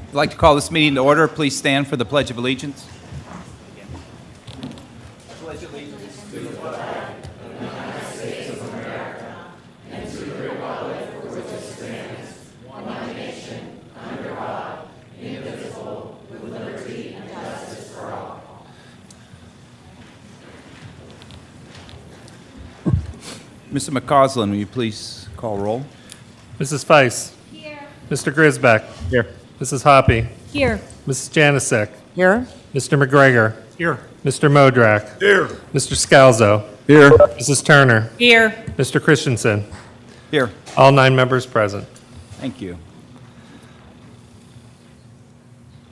I'd like to call this meeting to order. Please stand for the Pledge of Allegiance. Mr. McCausland, will you please call roll? Mrs. Feiss. Here. Mr. Grisbeck. Here. Mrs. Hoppy. Here. Mrs. Janasek. Here. Mr. McGregor. Here. Mr. Modrak. Here. Mr. Scalzo. Here. Mrs. Turner. Here. Mr. Christensen. Here. All 9 members present. Thank you.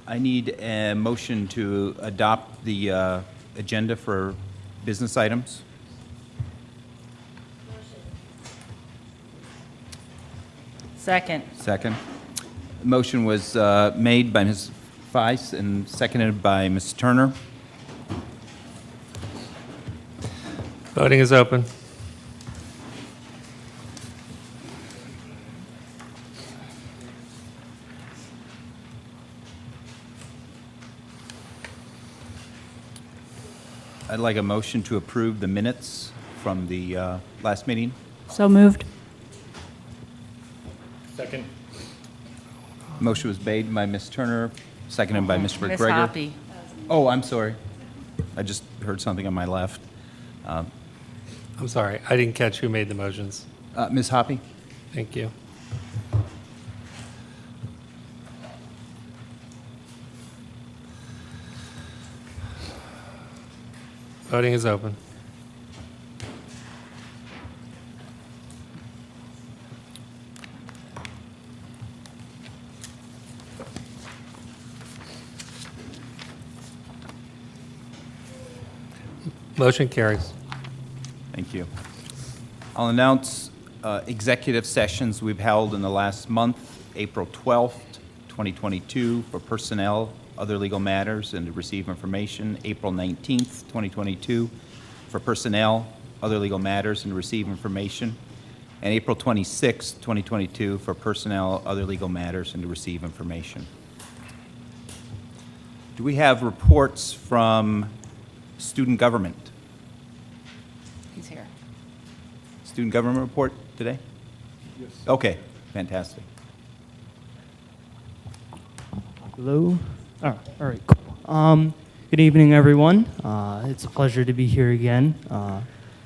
I need a motion to adopt the agenda for business items. Second. Second. The motion was made by Ms. Feiss and seconded by Ms. Turner. Voting is open. I'd like a motion to approve the minutes from the last meeting. So moved. Second. Motion was made by Ms. Turner, seconded by Mr. Ms. McGregor. Hoppy. Oh, I'm sorry. I just heard something on my left. I'm sorry, I didn't catch who made the motions. Ms. Hoppy? Thank you. Voting is open. Motion carries. Thank you. I'll announce executive sessions we've held in the last month, April 12th, 2022, for personnel, other legal matters, and to receive information. April 19th, 2022, for personnel, other legal matters, and to receive information. And April 26th, 2022, for personnel, other legal matters, and to receive information. Do we have reports from student government? He's here. Student government report today? Yes. Okay, fantastic. Hello. Oh, all right. Cool. Good evening, everyone. It's a pleasure to be here again.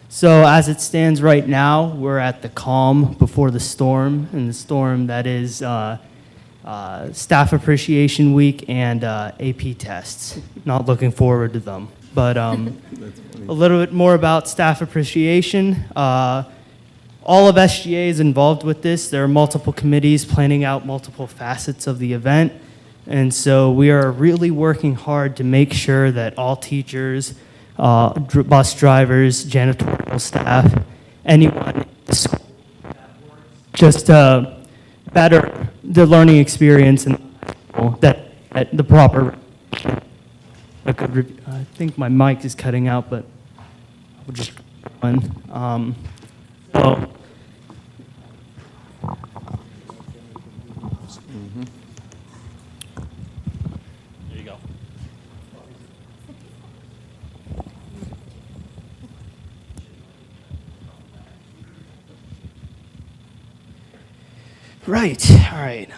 So as it stands right now, we're at the calm before the storm, and the storm that is Staff Appreciation Week and AP tests. Not looking forward to them. But a little bit more about staff appreciation. All of SGA is involved with this. There are multiple committees planning out multiple facets of the event. And so we are really working hard to make sure that all teachers, bus drivers, janitorial staff, anyone in the school, just better the learning experience and that at the proper. I think my mic is cutting out, but we'll just one. So. There you go. Right. All right.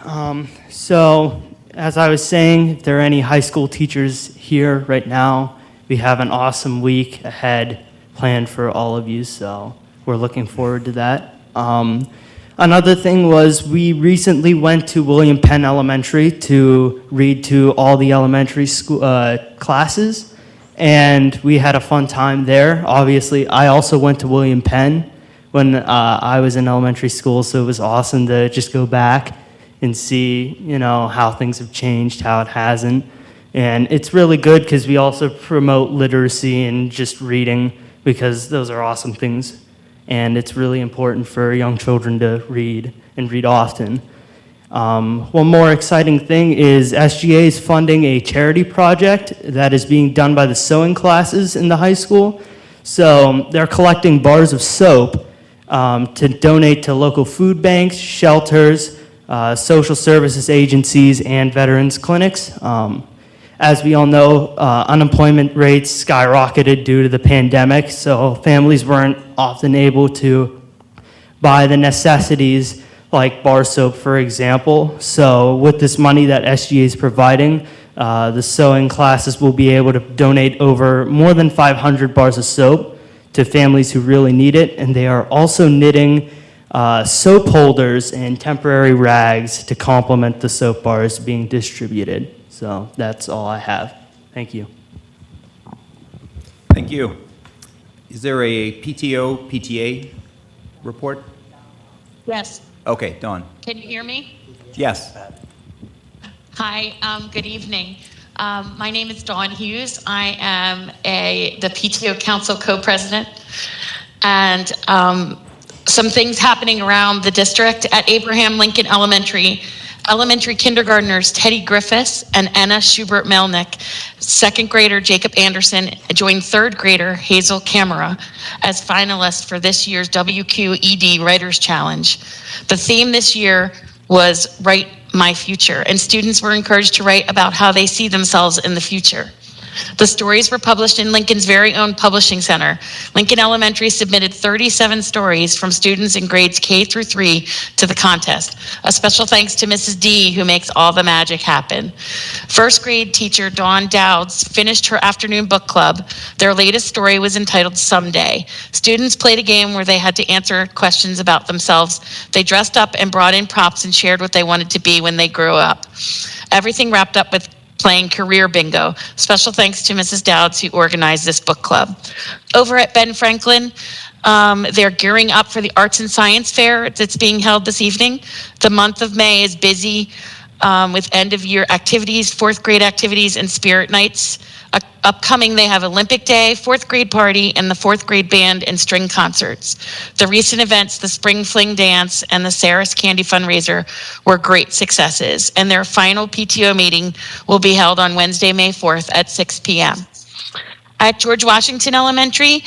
So, as I was saying, if there are any high school teachers here right now, we have an awesome week ahead planned for all of you. So, we're looking forward to that. Another thing was we recently went to William Penn Elementary to read to all the elementary school classes, and we had a fun time there. Obviously, I also went to William Penn when I was in elementary school, so it was awesome to just go back and see, you know, how things have changed, how it hasn't. And it's really good because we also promote literacy and just reading, because those are awesome things. And it's really important for young children to read and read often. One more exciting thing is SGA is funding a charity project that is being done by the sewing classes in the high school. So they're collecting bars of soap to donate to local food banks, shelters, social services agencies, and veterans clinics. As we all know, unemployment rates skyrocketed due to the pandemic, so families weren't often able to buy the necessities like bar soap, for example. So with this money that SGA is providing, the sewing classes will be able to donate over more than 500 bars of soap to families who really need it, and they are also knitting soap holders and temporary rags to complement the soap bars being distributed. So that's all I have. Thank you. Thank you. Is there a PTO, PTA report? Yes. Okay, Dawn. Can you hear me? Yes. Hi, good evening. My name is Dawn Hughes. I am the PTO Council co-president. And some things happening around the district at Abraham Lincoln Elementary kindergartners Teddy Griffiths and Anna Schubert Melnick, second grader Jacob Anderson joined third grader Hazel Camera as finalists for this year's WQED Writers Challenge. The theme this year was Write My Future, and students were encouraged to write about how they see themselves in the future. The stories were published in Lincoln's very own publishing center. Lincoln Elementary submitted 37 stories from students in grades K through 3 to the contest. A special thanks to Mrs. D, who makes all the magic happen. First grade teacher Dawn Dowds finished her afternoon book club. Their latest story was entitled Someday. Students played a game where they had to answer questions about themselves. They dressed up and brought in props and shared what they wanted to be when they grew up. Everything wrapped up with playing career bingo. Special thanks to Mrs. Dowds, who organized this book club. Over at Ben Franklin, they're gearing up for the Arts and Science Fair that's being held this evening. The month of May is busy with end-of-year activities, fourth grade activities, and spirit nights. Upcoming, they have Olympic Day, fourth grade party, and the fourth grade band and string concerts. The recent events, the Spring Fling Dance and the Saris Candy Fundraiser, were great successes, and their final PTO meeting will be held on Wednesday, May 4th at 6 p.m. At George Washington Elementary,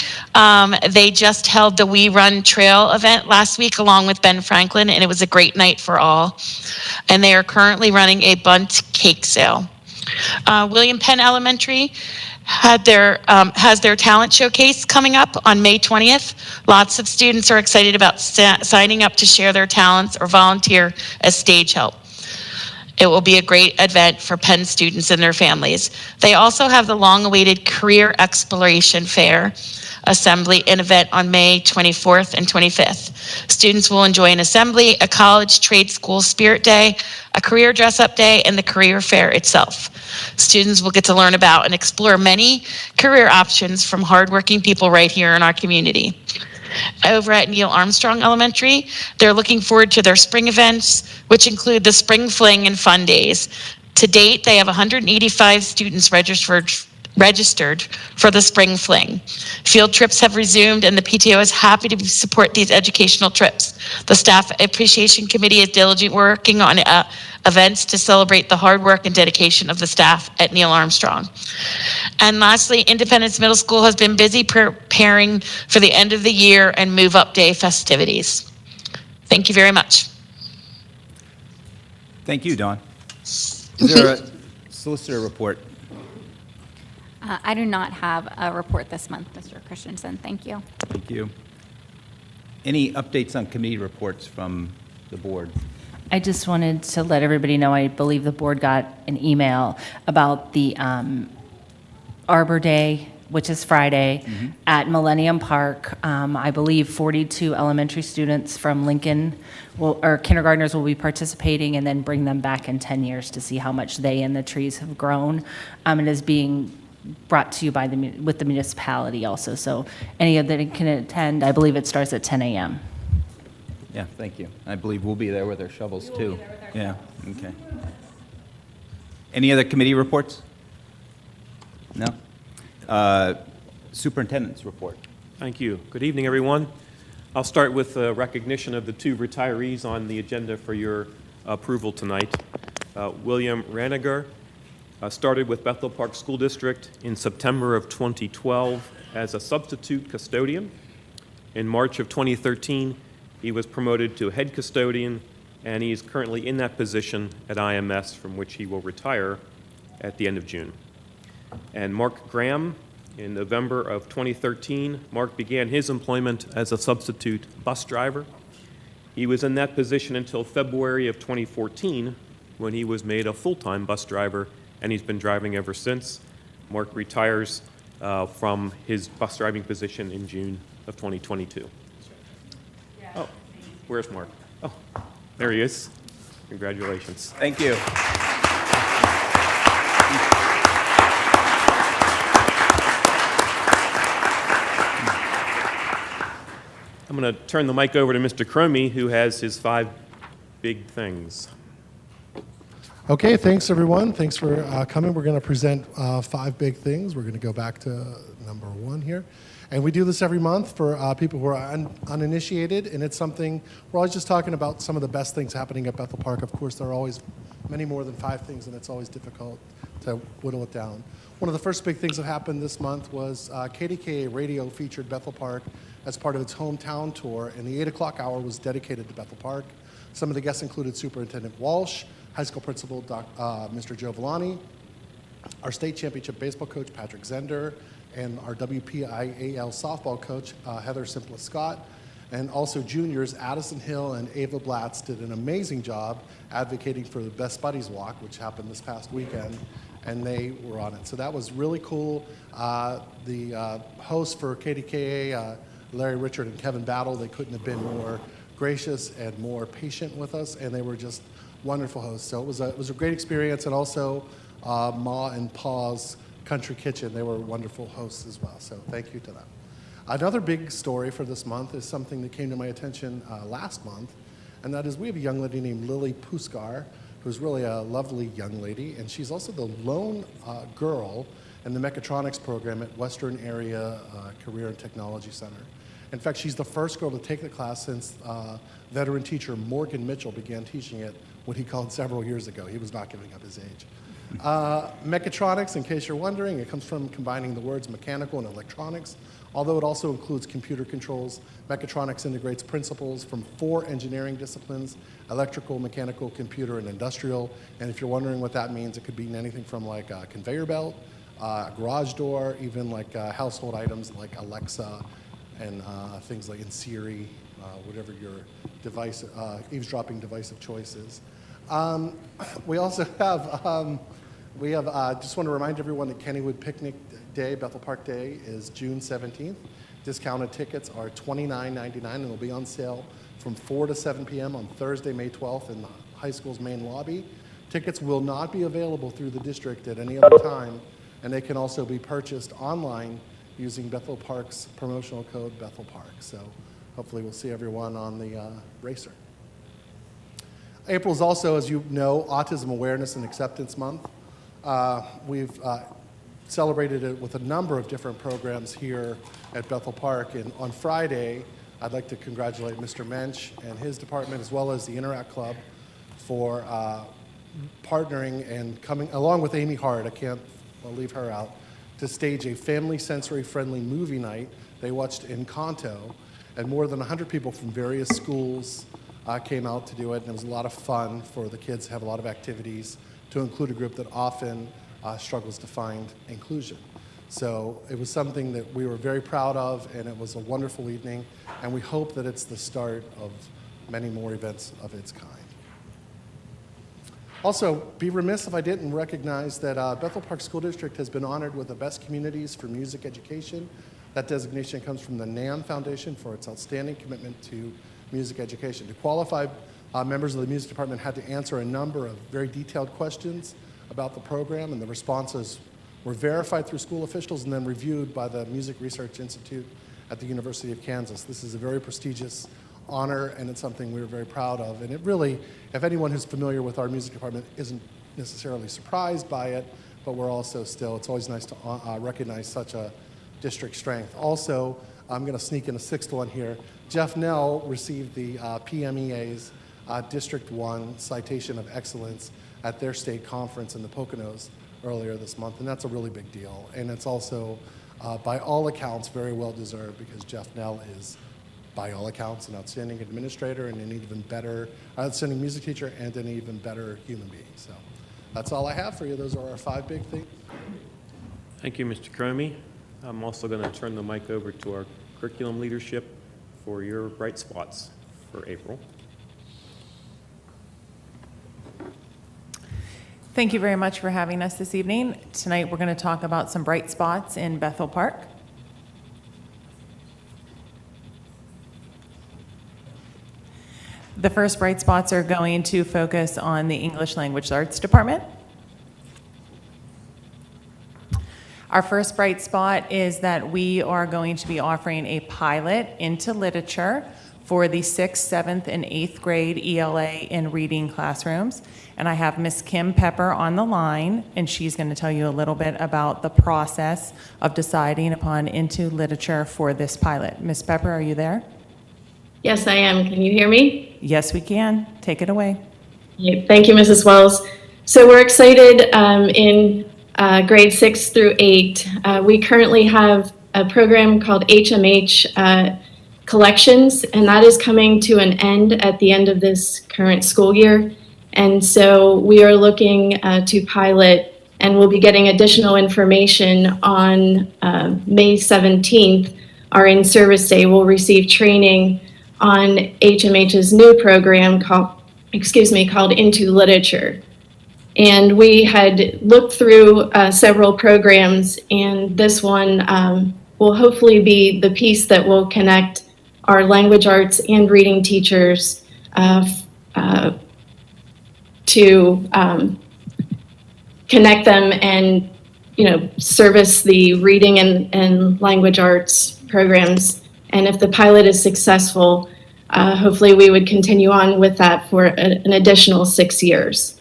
they just held the We Run Trail event last week along with Ben Franklin, and it was a great night for all. And they are currently running a bunt cake sale. William Penn Elementary has their talent showcase coming up on May 20th. Lots of students are excited about signing up to share their talents or volunteer as stage help. It will be a great event for Penn students and their families. They also have the long-awaited Career Exploration Fair Assembly, an event on May 24th and 25th. Students will enjoy an assembly, a college trade school spirit day, a career dress-up day, and the career fair itself. Students will get to learn about and explore many career options from hardworking people right here in our community. Over at Neil Armstrong Elementary, they're looking forward to their spring events, which include the Spring Fling and Fun Days. To date, they have 185 students registered for the Spring Fling. Field trips have resumed, and the PTO is happy to support these educational trips. The Staff Appreciation Committee is diligently working on events to celebrate the hard work and dedication of the staff at Neil Armstrong. And lastly, Independence Middle School has been busy preparing for the end of the year and move-up day festivities. Thank you very much. Thank you, Dawn. Is there a solicitor report? I do not have a report this month, Mr. Christensen. Thank you. Thank you. Any updates on committee reports from the board? I just wanted to let everybody know, I believe the board got an email about the Arbor Day, which is Friday, at Millennium Park. I believe 42 elementary students from Lincoln, or kindergartners will be participating, and then bring them back in 10 years to see how much they and the trees have grown. It is being brought to you by with the municipality also. So any of that can attend, I believe it starts at 10 a.m. Yeah, thank you. I believe we'll be there with our shovels, too. Yeah, okay. Any other committee reports? No? Superintendent's report. Thank you. Good evening, everyone. I'll start with the recognition of the two retirees on the agenda for your approval tonight. William Raniger started with Bethel Park School District in September of 2012 as a substitute custodian. In March of 2013, he was promoted to head custodian and he is currently in that position at IMS, from which he will retire at the end of June. And Mark Graham, in November of 2013, Mark began his employment as a substitute bus driver. He was in that position until February of 2014, when he was made a full-time bus driver, and he's been driving ever since. Mark retires from his bus driving position in June of 2022. Oh, where's Mark? Oh, there he is. Congratulations. Thank you. I'm going to turn the mic over to Mr. Cromie, who has his 5 big things. Okay, thanks everyone. Thanks for coming. We're going to present 5 big things. We're going to go back to number 1 here. And we do this every month for people who are uninitiated, and it's something, we're always just talking about some of the best things happening at Bethel Park. Of course, there are always many more than 5 things, and it's always difficult to whittle it down. One of the first big things that happened this month was KDKA Radio featured Bethel Park as part of its hometown tour, and the 8 o'clock hour was dedicated to Bethel Park. Some of the guests included Superintendent Walsh, high school principal Mr. Joe Villani, our state championship baseball coach Patrick Zender, and our WPIAL softball coach Heather Simplis Scott, and also juniors Addison Hill and Ava Blatz did an amazing job advocating for the Best Buddies Walk, which happened this past weekend, and they were on it. So that was really cool. The hosts for KDKA, Larry Richard and Kevin Battle, they couldn't have been more gracious and more patient with us, and they were just wonderful hosts. So it was a great experience, and also Ma and Pa's Country Kitchen, they were wonderful hosts as well. So thank you to them. Another big story for this month is something that came to my attention last month, and that is we have a young lady named Lily Puskar, who's really a lovely young lady, and she's also the lone girl in the mechatronics program at Western Area Career and Technology Center. In fact, she's the first girl to take the class since veteran teacher Morgan Mitchell began teaching it when he called several years ago. He was not giving up his age. Mechatronics, in case you're wondering, it comes from combining the words mechanical and electronics, although it also includes computer controls. Mechatronics integrates principles from 4 engineering disciplines: electrical, mechanical, computer, and industrial. And if you're wondering what that means, it could mean anything from like a conveyor belt, a garage door, even like household items like Alexa and things like in Siri, whatever your device, eavesdropping device of choice is. We also have, just want to remind everyone that Kennywood Picnic Day, Bethel Park Day, is June 17th. Discounted tickets are $29.99 and will be on sale from 4 to 7 p.m. on Thursday, May 12th in the high school's main lobby. Tickets will not be available through the district at any other time, and they can also be purchased online using Bethel Park's promotional code Bethel Park. So hopefully we'll see everyone on the racer. April is also, as you know, Autism Awareness and Acceptance Month. We've celebrated it with a number of different programs here at Bethel Park. And on Friday, I'd like to congratulate Mr. Mensch and his department, as well as the Interact Club, for partnering and coming, along with Amy Hart, I'll leave her out, to stage a family sensory-friendly movie night. They watched Encanto, and more than 100 people from various schools came out to do it, and it was a lot of fun for the kids to have a lot of activities to include a group that often struggles to find inclusion. So it was something that we were very proud of, and it was a wonderful evening, and we hope that it's the start of many more events of its kind. Also, be remiss if I didn't recognize that Bethel Park School District has been honored with the Best Communities for Music Education. That designation comes from the NAM Foundation for its outstanding commitment to music education. To qualify, members of the music department had to answer a number of very detailed questions about the program, and the responses were verified through school officials and then reviewed by the Music Research Institute at the University of Kansas. This is a very prestigious honor, and it's something we're very proud of. And it really, if anyone who's familiar with our music department isn't necessarily surprised by it, but we're also still, it's always nice to recognize such a district strength. Also, I'm going to sneak in a 6th one here. Jeff Nell received the PMEA's District 1 Citation of Excellence at their state conference in the Poconos earlier this month, and that's a really big deal. And it's also, by all accounts, very well deserved, because Jeff Nell is by all accounts, an outstanding administrator and an even better, outstanding music teacher and an even better human being. So that's all I have for you. Those are our 5 big things. Thank you, Mr. Cromie. I'm also going to turn the mic over to our curriculum leadership for your bright spots for April. Thank you very much for having us this evening. Tonight, we're going to talk about some bright spots in Bethel Park. The first bright spots are going to focus on the English Language Arts Department. Our first bright spot is that we are going to be offering a pilot into literature for the 6th, 7th, and 8th grade ELA in reading classrooms. And I have Miss Kim Pepper on the line, and she's going to tell you a little bit about the process of deciding upon into literature for this pilot. Miss Pepper, are you there? Yes, I am. Can you hear me? Yes, we can. Take it away. Thank you, Mrs. Wells. So we're excited in grade 6 through 8. We currently have a program called HMH Collections, and that is coming to an end at the end of this current school year. And so we are looking to pilot, and we'll be getting additional information on May 17th. Our in-service day will receive training on HMH's new program called Into Literature. And we had looked through several programs, and this one will hopefully be the piece that will connect our language arts and reading teachers to connect them and, service the reading and language arts programs. And if the pilot is successful, hopefully we would continue on with that for an additional 6 years.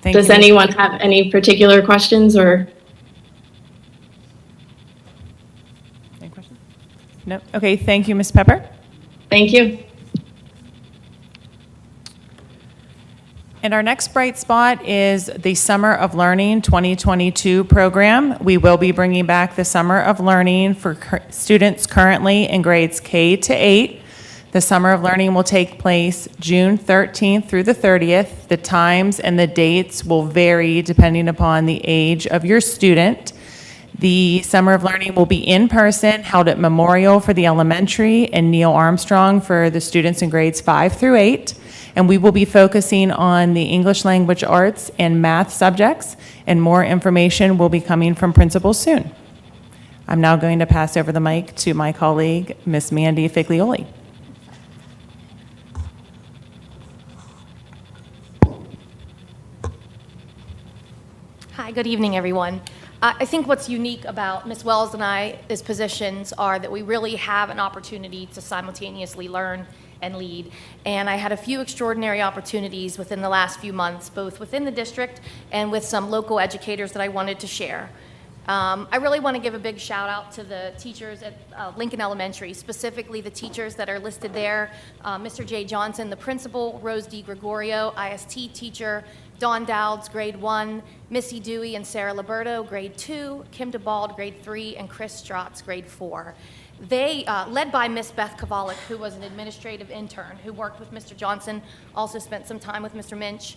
Does anyone have any particular questions or? Any questions? No? Okay, thank you, Ms. Pepper. Thank you. And our next bright spot is the Summer of Learning 2022 program. We will be bringing back the Summer of Learning for students currently in grades K to 8. The Summer of Learning will take place June 13th through the 30th. The times and the dates will vary depending upon the age of your student. The Summer of Learning will be in person, held at Memorial for the elementary and Neil Armstrong for the students in grades 5 through 8. And we will be focusing on the English language arts and math subjects, and more information will be coming from principals soon. I'm now going to pass over the mic to my colleague, Miss Mandy Figlioli. Hi, good evening, everyone. I think what's unique about Ms. Wells and I's positions are that we really have an opportunity to simultaneously learn and lead. And I had a few extraordinary opportunities within the last few months, both within the district and with some local educators that I wanted to share. I really want to give a big shout out to the teachers at Lincoln Elementary, specifically the teachers that are listed there. Mr. Jay Johnson, the principal, Rose D. Gregorio, IST teacher, Dawn Dowds, grade 1, Missy Dewey and Sarah Liberto, grade 2, Kim DeBald, grade 3, and Chris Strotz, grade 4. They, led by Miss Beth Kovalik, who was an administrative intern who worked with Mr. Johnson, also spent some time with Mr. Minch.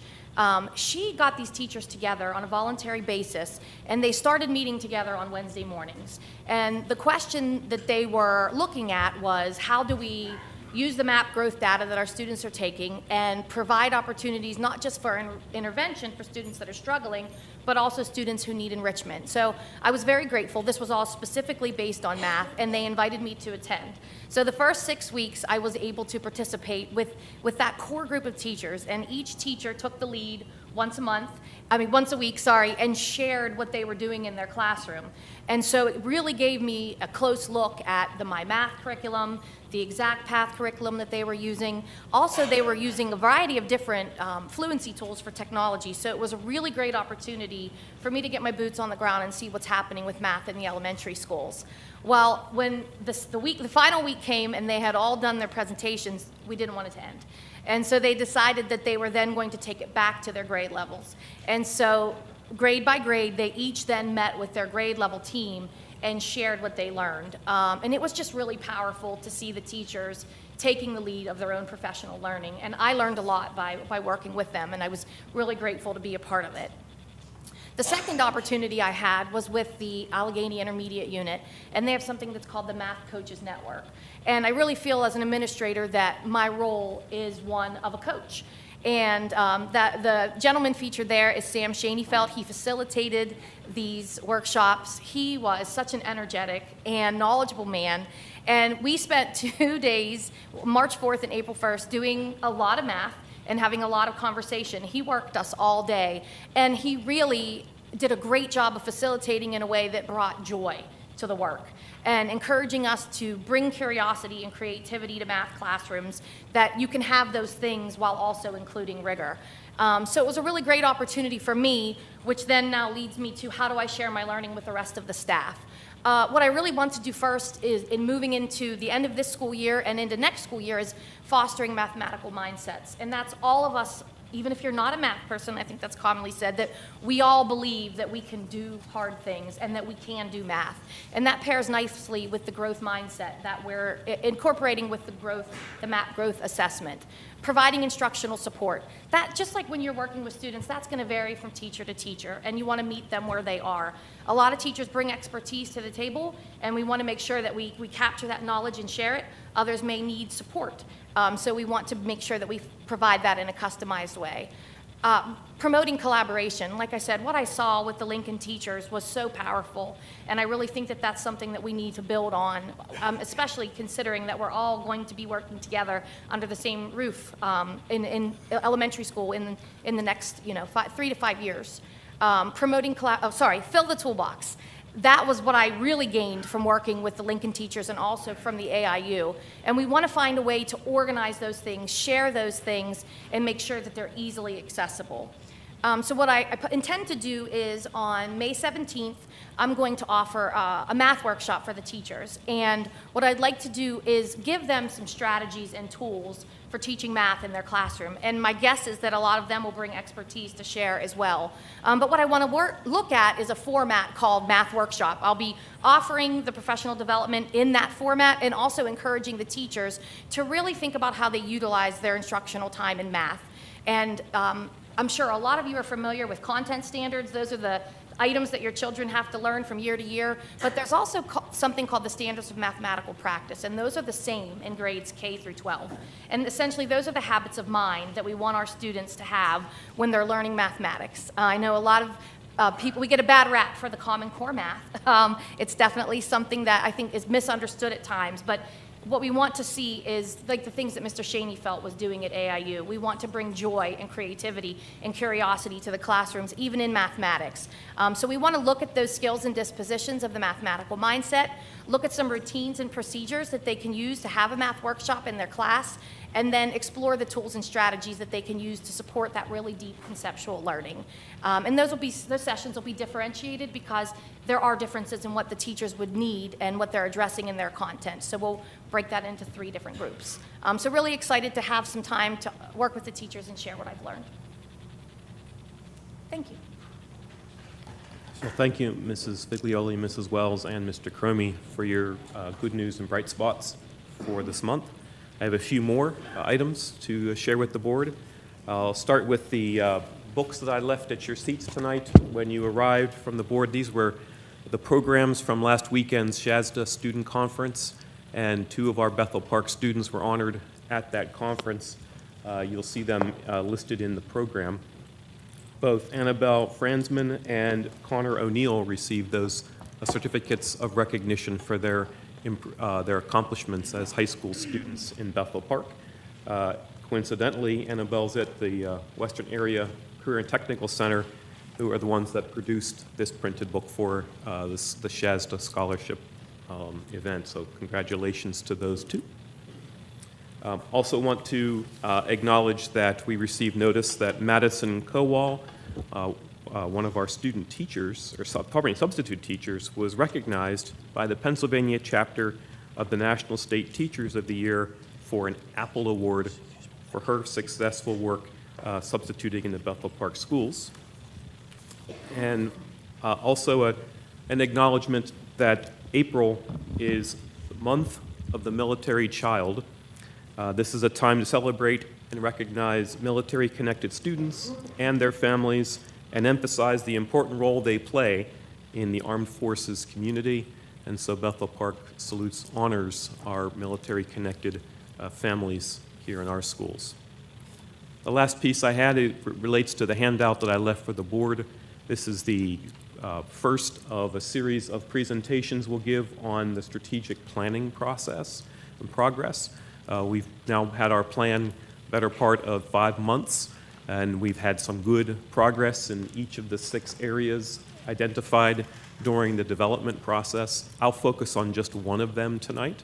She got these teachers together on a voluntary basis, and they started meeting together on Wednesday mornings. And the question that they were looking at was, how do we use the MAP growth data that our students are taking and provide opportunities not just for intervention for students that are struggling, but also students who need enrichment. So I was very grateful. This was all specifically based on math, and they invited me to attend. So the first 6 weeks, I was able to participate with that core group of teachers, and each teacher took the lead once a week, and shared what they were doing in their classroom. And so it really gave me a close look at the My Math curriculum, the Exact Path curriculum that they were using. Also, they were using a variety of different fluency tools for technology. So it was a really great opportunity for me to get my boots on the ground and see what's happening with math in the elementary schools. Well, when the final week came and they had all done their presentations, we didn't want it to end. And so they decided that they were then going to take it back to their grade levels. And so grade by grade, they each then met with their grade level team and shared what they learned. And it was just really powerful to see the teachers taking the lead of their own professional learning. And I learned a lot by working with them, and I was really grateful to be a part of it. The second opportunity I had was with the Allegheny Intermediate Unit, and they have something that's called the Math Coaches Network. And I really feel as an administrator that my role is one of a coach. And that the gentleman featured there is Sam Shaneyfeld. He facilitated these workshops. He was such an energetic and knowledgeable man. And we spent 2 days, March 4th and April 1st, doing a lot of math and having a lot of conversation. He worked us all day, and he really did a great job of facilitating in a way that brought joy to the work and encouraging us to bring curiosity and creativity to math classrooms, that you can have those things while also including rigor. So it was a really great opportunity for me, which then now leads me to how do I share my learning with the rest of the staff. What I really want to do first is, in moving into the end of this school year and into next school year, is fostering mathematical mindsets. And that's all of us, even if you're not a math person, I think that's commonly said, that we all believe that we can do hard things and that we can do math. And that pairs nicely with the growth mindset that we're incorporating with the MAP growth assessment. Providing instructional support. That, just like when you're working with students, that's going to vary from teacher to teacher, and you want to meet them where they are. A lot of teachers bring expertise to the table, and we want to make sure that we capture that knowledge and share it. Others may need support, so we want to make sure that we provide that in a customized way. Promoting collaboration. Like I said, what I saw with the Lincoln teachers was so powerful, and I really think that that's something that we need to build on, especially considering that we're all going to be working together under the same roof in elementary school in the next 3 to 5 years. Fill the toolbox. That was what I really gained from working with the Lincoln teachers and also from the AIU. And we want to find a way to organize those things, share those things, and make sure that they're easily accessible. So what I intend to do is on May 17th, I'm going to offer a math workshop for the teachers. And what I'd like to do is give them some strategies and tools for teaching math in their classroom. And my guess is that a lot of them will bring expertise to share as well. But what I want to look at is a format called Math Workshop. I'll be offering the professional development in that format and also encouraging the teachers to really think about how they utilize their instructional time in math. And I'm sure a lot of you are familiar with content standards. Those are the items that your children have to learn from year to year. But there's also something called the Standards of Mathematical Practice, and those are the same in grades K through 12. And essentially, those are the habits of mind that we want our students to have when they're learning mathematics. I know a lot of people, we get a bad rap for the Common Core math. It's definitely something that I think is misunderstood at times, but what we want to see is like the things that Mr. Shaneyfeld was doing at AIU. We want to bring joy and creativity and curiosity to the classrooms, even in mathematics. So we want to look at those skills and dispositions of the mathematical mindset, look at some routines and procedures that they can use to have a math workshop in their class, and then explore the tools and strategies that they can use to support that really deep conceptual learning. And those sessions will be differentiated because there are differences in what the teachers would need and what they're addressing in their content. So we'll break that into 3 different groups. So really excited to have some time to work with the teachers and share what I've learned. Thank you. So thank you, Mrs. Figlioli, Mrs. Wells, and Mr. Cromie for your good news and bright spots for this month. I have a few more items to share with the board. I'll start with the books that I left at your seats tonight when you arrived from the board. These were the programs from last weekend's Shasta Student Conference, and 2 of our Bethel Park students were honored at that conference. You'll see them listed in the program. Both Annabelle Franzman and Connor O'Neill received those certificates of recognition for their accomplishments as high school students in Bethel Park. Coincidentally, Annabelle's at the Western Area Career and Technical Center, who are the ones that produced this printed book for the Shasta Scholarship event. So congratulations to those 2. Also want to acknowledge that we received notice that Madison Kowal, one of our student teachers, or substitute teachers, was recognized by the Pennsylvania chapter of the National State Teachers of the Year for an Apple Award for her successful work substituting in the Bethel Park schools. And also an acknowledgement that April is the month of the military child. This is a time to celebrate and recognize military-connected students and their families and emphasize the important role they play in the armed forces community. And so Bethel Park salutes, honors our military-connected families here in our schools. The last piece I had, it relates to the handout that I left for the board. This is the first of a series of presentations we'll give on the strategic planning process and progress. We've now had our plan better part of 5 months, and we've had some good progress in each of the 6 areas identified during the development process. I'll focus on just one of them tonight,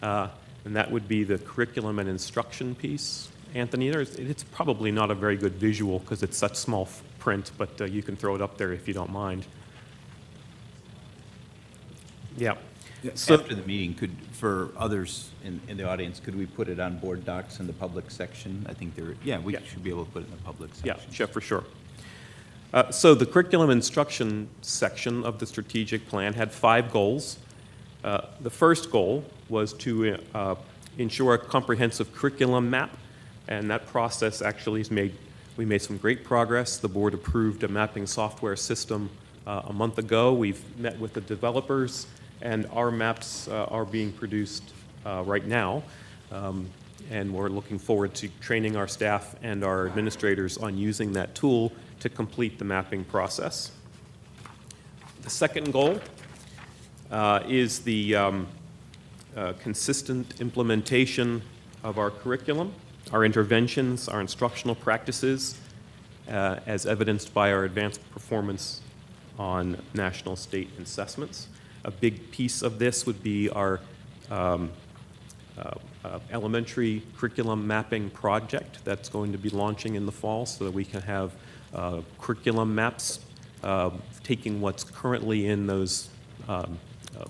and that would be the curriculum and instruction piece. Anthony, it's probably not a very good visual because it's such small print, but you can throw it up there if you don't mind. Yeah. So, After the meeting, for others in the audience, could we put it on board docs in the public section? I think we should be able to put it in the public section. yeah, sure, for sure. So the curriculum instruction section of the strategic plan had 5 goals. The first goal was to ensure a comprehensive curriculum map, and that process actually we made some great progress. The board approved a mapping software system a month ago. We've met with the developers, and our maps are being produced right now. And we're looking forward to training our staff and our administrators on using that tool to complete the mapping process. The second goal is the consistent implementation of our curriculum, our interventions, our instructional practices, as evidenced by our advanced performance on national state assessments. A big piece of this would be our elementary curriculum mapping project that's going to be launching in the fall so that we can have curriculum maps taking what's currently in those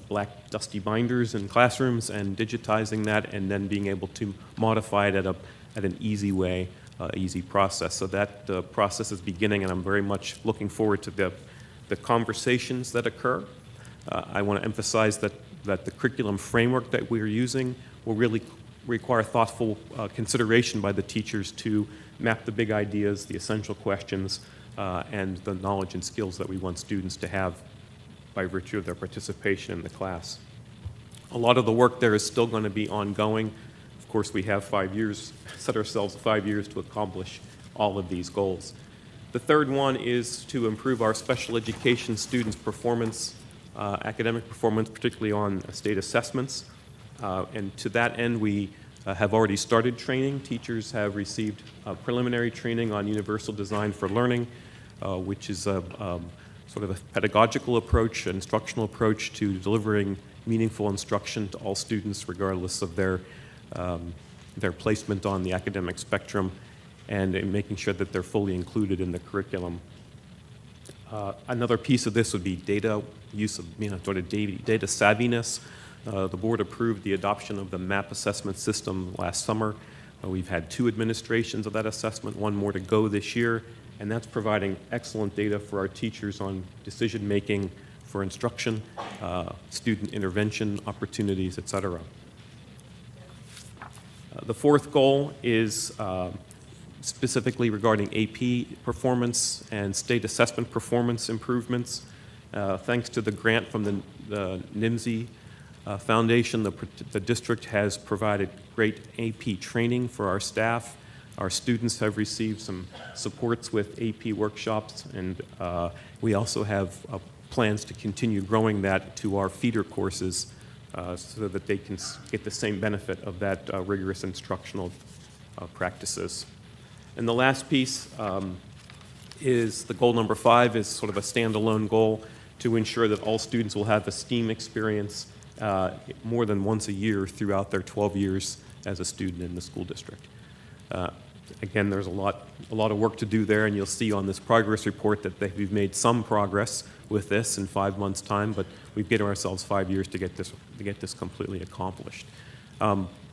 black dusty binders in classrooms and digitizing that and then being able to modify it at an easy way, easy process. So that process is beginning, and I'm very much looking forward to the conversations that occur. I want to emphasize that the curriculum framework that we're using will really require thoughtful consideration by the teachers to map the big ideas, the essential questions, and the knowledge and skills that we want students to have by virtue of their participation in the class. A lot of the work there is still going to be ongoing. Of course, we have 5 years, set ourselves 5 years to accomplish all of these goals. The third one is to improve our special education students' performance, academic performance, particularly on state assessments. And to that end, we have already started training. Teachers have received preliminary training on Universal Design for Learning, which is a sort of a pedagogical approach, an instructional approach to delivering meaningful instruction to all students, regardless of their placement on the academic spectrum, and in making sure that they're fully included in the curriculum. Another piece of this would be data use of, sort of data savviness. The board approved the adoption of the MAP assessment system last summer. We've had 2 administrations of that assessment, 1 more to go this year, and that's providing excellent data for our teachers on decision-making for instruction, student intervention opportunities, et cetera. The fourth goal is specifically regarding AP performance and state assessment performance improvements. Thanks to the grant from the NIMSY Foundation, the district has provided great AP training for our staff. Our students have received some supports with AP workshops, and we also have plans to continue growing that to our feeder courses so that they can get the same benefit of that rigorous instructional practices. And the last piece is the goal number 5 is sort of a standalone goal to ensure that all students will have a STEAM experience more than once a year throughout their 12 years as a student in the school district. Again, there's a lot of work to do there, and you'll see on this progress report that we've made some progress with this in 5 months' time, but we've given ourselves 5 years to get this completely accomplished.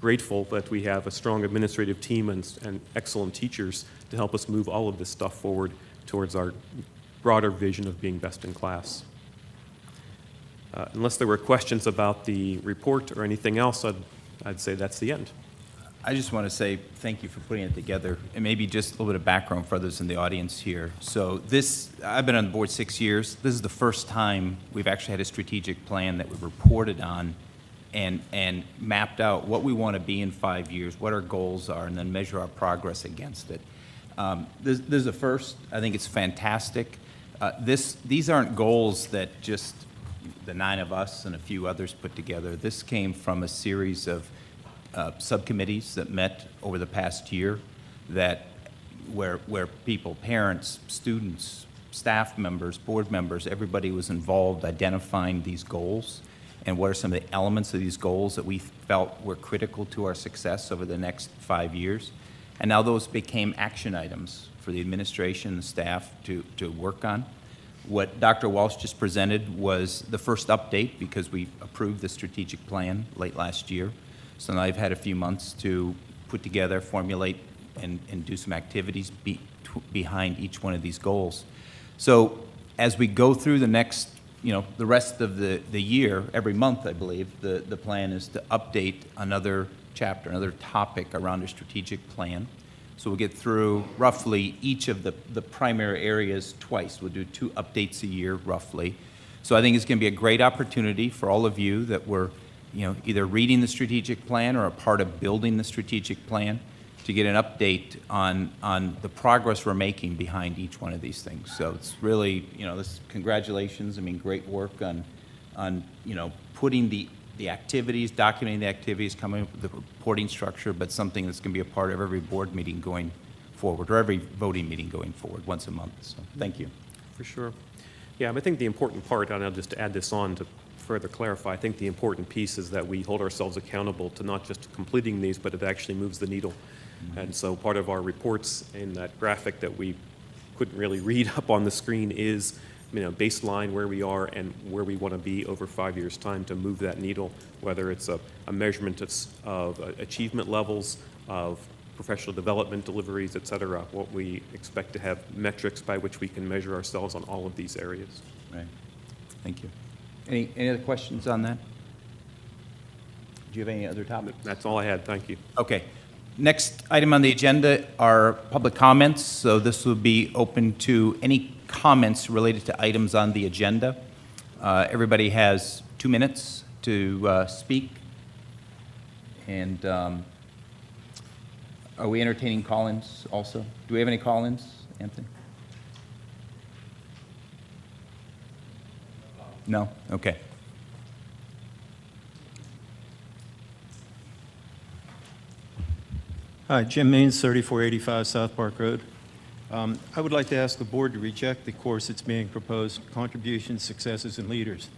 Grateful that we have a strong administrative team and excellent teachers to help us move all of this stuff forward towards our broader vision of being best in class. Unless there were questions about the report or anything else, I'd say that's the end. I just want to say thank you for putting it together, and maybe just a little bit of background for others in the audience here. So I've been on the board 6 years. This is the first time we've actually had a strategic plan that we've reported on and mapped out what we want to be in 5 years, what our goals are, and then measure our progress against it. This is a first. I think it's fantastic. These aren't goals that just the 9 of us and a few others put together. This came from a series of subcommittees that met over the past year where people, parents, students, staff members, board members, everybody was involved identifying these goals and what are some of the elements of these goals that we felt were critical to our success over the next 5 years. And now those became action items for the administration and staff to work on. What Dr. Walsh just presented was the first update because we approved the strategic plan late last year. So now I've had a few months to put together, formulate, and do some activities behind each one of these goals. So as we go through the next, the rest of the year, every month, I believe, the plan is to update another chapter, another topic around a strategic plan. So we'll get through roughly each of the primary areas twice. We'll do 2 updates a year, roughly. So I think it's going to be a great opportunity for all of you that were either reading the strategic plan or a part of building the strategic plan to get an update on the progress we're making behind each one of these things. So it's really, congratulations. I mean, great work on putting the activities, documenting the activities, coming up with the reporting structure, but something that's going to be a part of every board meeting going forward, or every voting meeting going forward once a month. So thank you. For sure. Yeah, I think the important part, and I'll just add this on to further clarify, I think the important piece is that we hold ourselves accountable to not just completing these, but it actually moves the needle. And so part of our reports in that graphic that we couldn't really read up on the screen is, baseline where we are and where we want to be over 5 years' time to move that needle, whether it's a measurement of achievement levels, of professional development deliveries, et cetera, what we expect to have metrics by which we can measure ourselves on all of these areas. Right. Thank you. Any other questions on that? Do you have any other topics? That's all I had. Thank you. Okay. Next item on the agenda are public comments. So this will be open to any comments related to items on the agenda. Everybody has 2 minutes to speak. And are we entertaining call-ins also? Do we have any call-ins, Anthony? No? Okay. Hi, Jim Means, 3485 South Park Road. I would like to ask the board to reject the course that's being proposed, Contributions, Successes, and Leaders.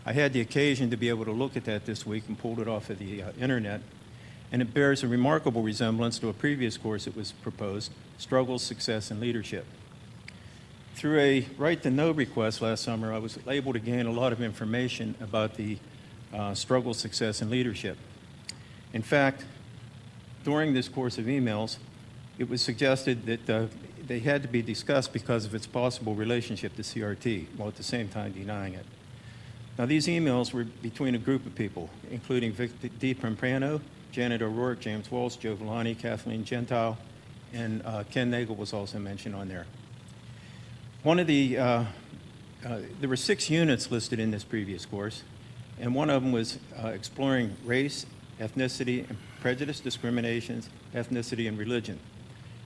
I had the occasion to be able to look at that this week and pulled it off of the internet, and it bears a remarkable resemblance to a previous course that was proposed, Struggles, Success, and Leadership. Through a right-to-know request last summer, I was able to gain a lot of information about the Struggles, Success, and Leadership. In fact, during this course of emails, it was suggested that they had to be discussed because of its possible relationship to CRT, while at the same time denying it. Now, these emails were between a group of people, including Vic DiPrano, Janet O'Rourke, James Walsh, Joe Villani, Kathleen Gentile, and Ken Nagel was also mentioned on there. One of there were 6 units listed in this previous course, and one of them was exploring race, ethnicity, and prejudice, discriminations, ethnicity, and religion.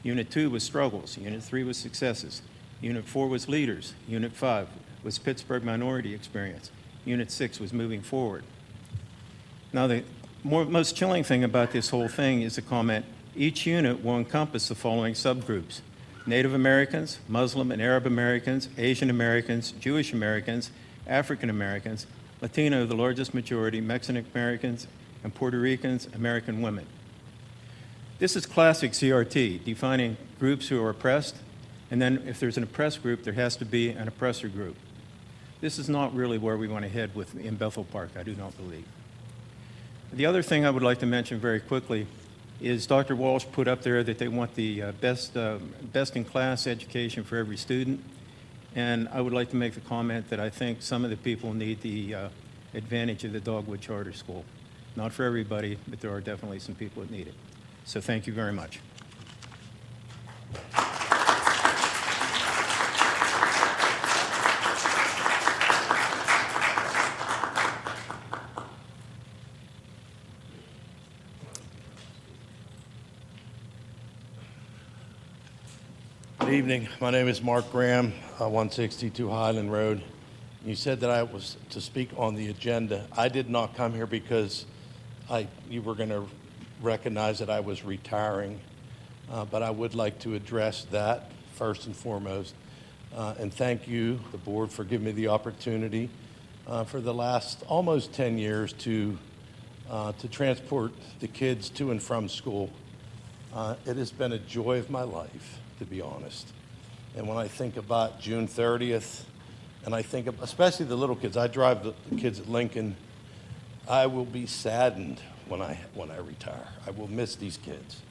Unit 2 was struggles. Unit 3 was successes. Unit 4 was leaders. Unit 5 was Pittsburgh minority experience. Unit 6 was moving forward. Now, the most chilling thing about this whole thing is the comment, each unit will encompass the following subgroups: Native Americans, Muslim and Arab Americans, Asian Americans, Jewish Americans, African Americans, Latino, the largest majority, Mexican Americans, and Puerto Ricans, American women. This is classic CRT, defining groups who are oppressed, and then if there's an oppressed group, there has to be an oppressor group. This is not really where we want to head in Bethel Park, I do not believe. The other thing I would like to mention very quickly is Dr. Walsh put up there that they want the best-in-class education for every student. And I would like to make the comment that I think some of the people need the advantage of the Dogwood Charter School. Not for everybody, but there are definitely some people that need it. So thank you very much. Good evening. My name is Mark Graham, 162 Highland Road. You said that I was to speak on the agenda. I did not come here because you were going to recognize that I was retiring, but I would like to address that first and foremost. And thank you, the board, for giving me the opportunity for the last almost 10 years to transport the kids to and from school. It has been a joy of my life, to be honest. And when I think about June 30th, and I think of, especially the little kids, I drive the kids at Lincoln, I will be saddened when I retire. I will miss these kids.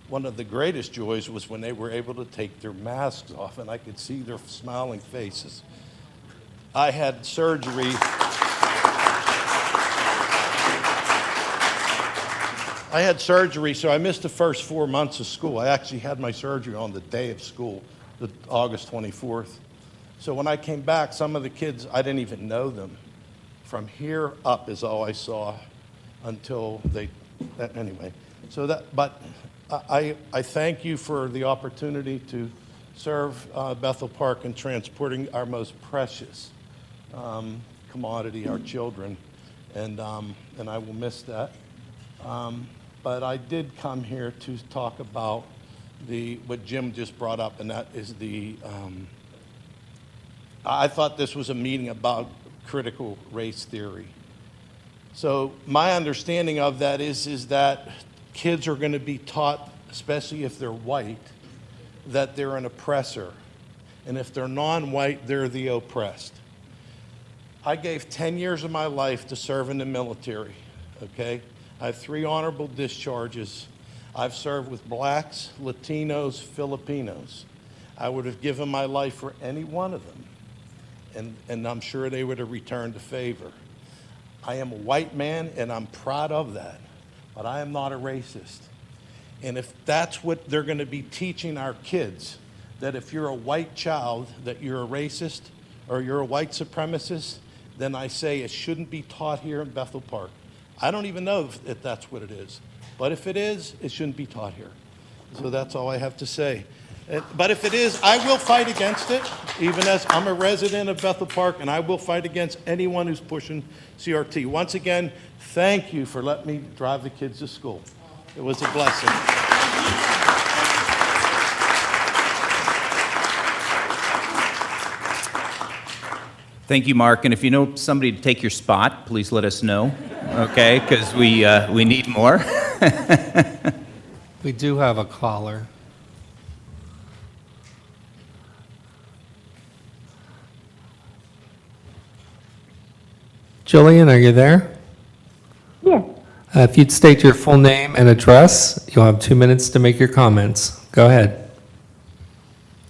One of the greatest joys was when they were able to take their masks off and I could see their smiling faces. I had surgery. So I missed the first 4 months of school. I actually had my surgery on the day of school, August 24th. So when I came back, some of the kids, I didn't even know them. From here up is all I saw until anyway. So but I thank you for the opportunity to serve Bethel Park in transporting our most precious commodity, our children, and I will miss that. But I did come here to talk about what Jim just brought up, and that is I thought this was a meeting about critical race theory. So my understanding of that is that kids are going to be taught, especially if they're white, that they're an oppressor. And if they're non-white, they're the oppressed. I gave 10 years of my life to serve in the military, okay? I have 3 honorable discharges. I've served with blacks, Latinos, Filipinos. I would have given my life for any one of them, and I'm sure they would have returned the favor. I am a white man, and I'm proud of that, but I am not a racist. And if that's what they're going to be teaching our kids, that if you're a white child, that you're a racist or you're a white supremacist, then I say it shouldn't be taught here in Bethel Park. I don't even know if that's what it is. But if it is, it shouldn't be taught here. So that's all I have to say. But if it is, I will fight against it, even as I'm a resident of Bethel Park, and I will fight against anyone who's pushing CRT. Once again, thank you for letting me drive the kids to school. It was a blessing. Thank you, Mark. And if you know somebody to take your spot, please let us know, okay? Because we need more. We do have a caller. Jillian, are you there? Yes. If you'd state your full name and address, you'll have 2 minutes to make your comments. Go ahead.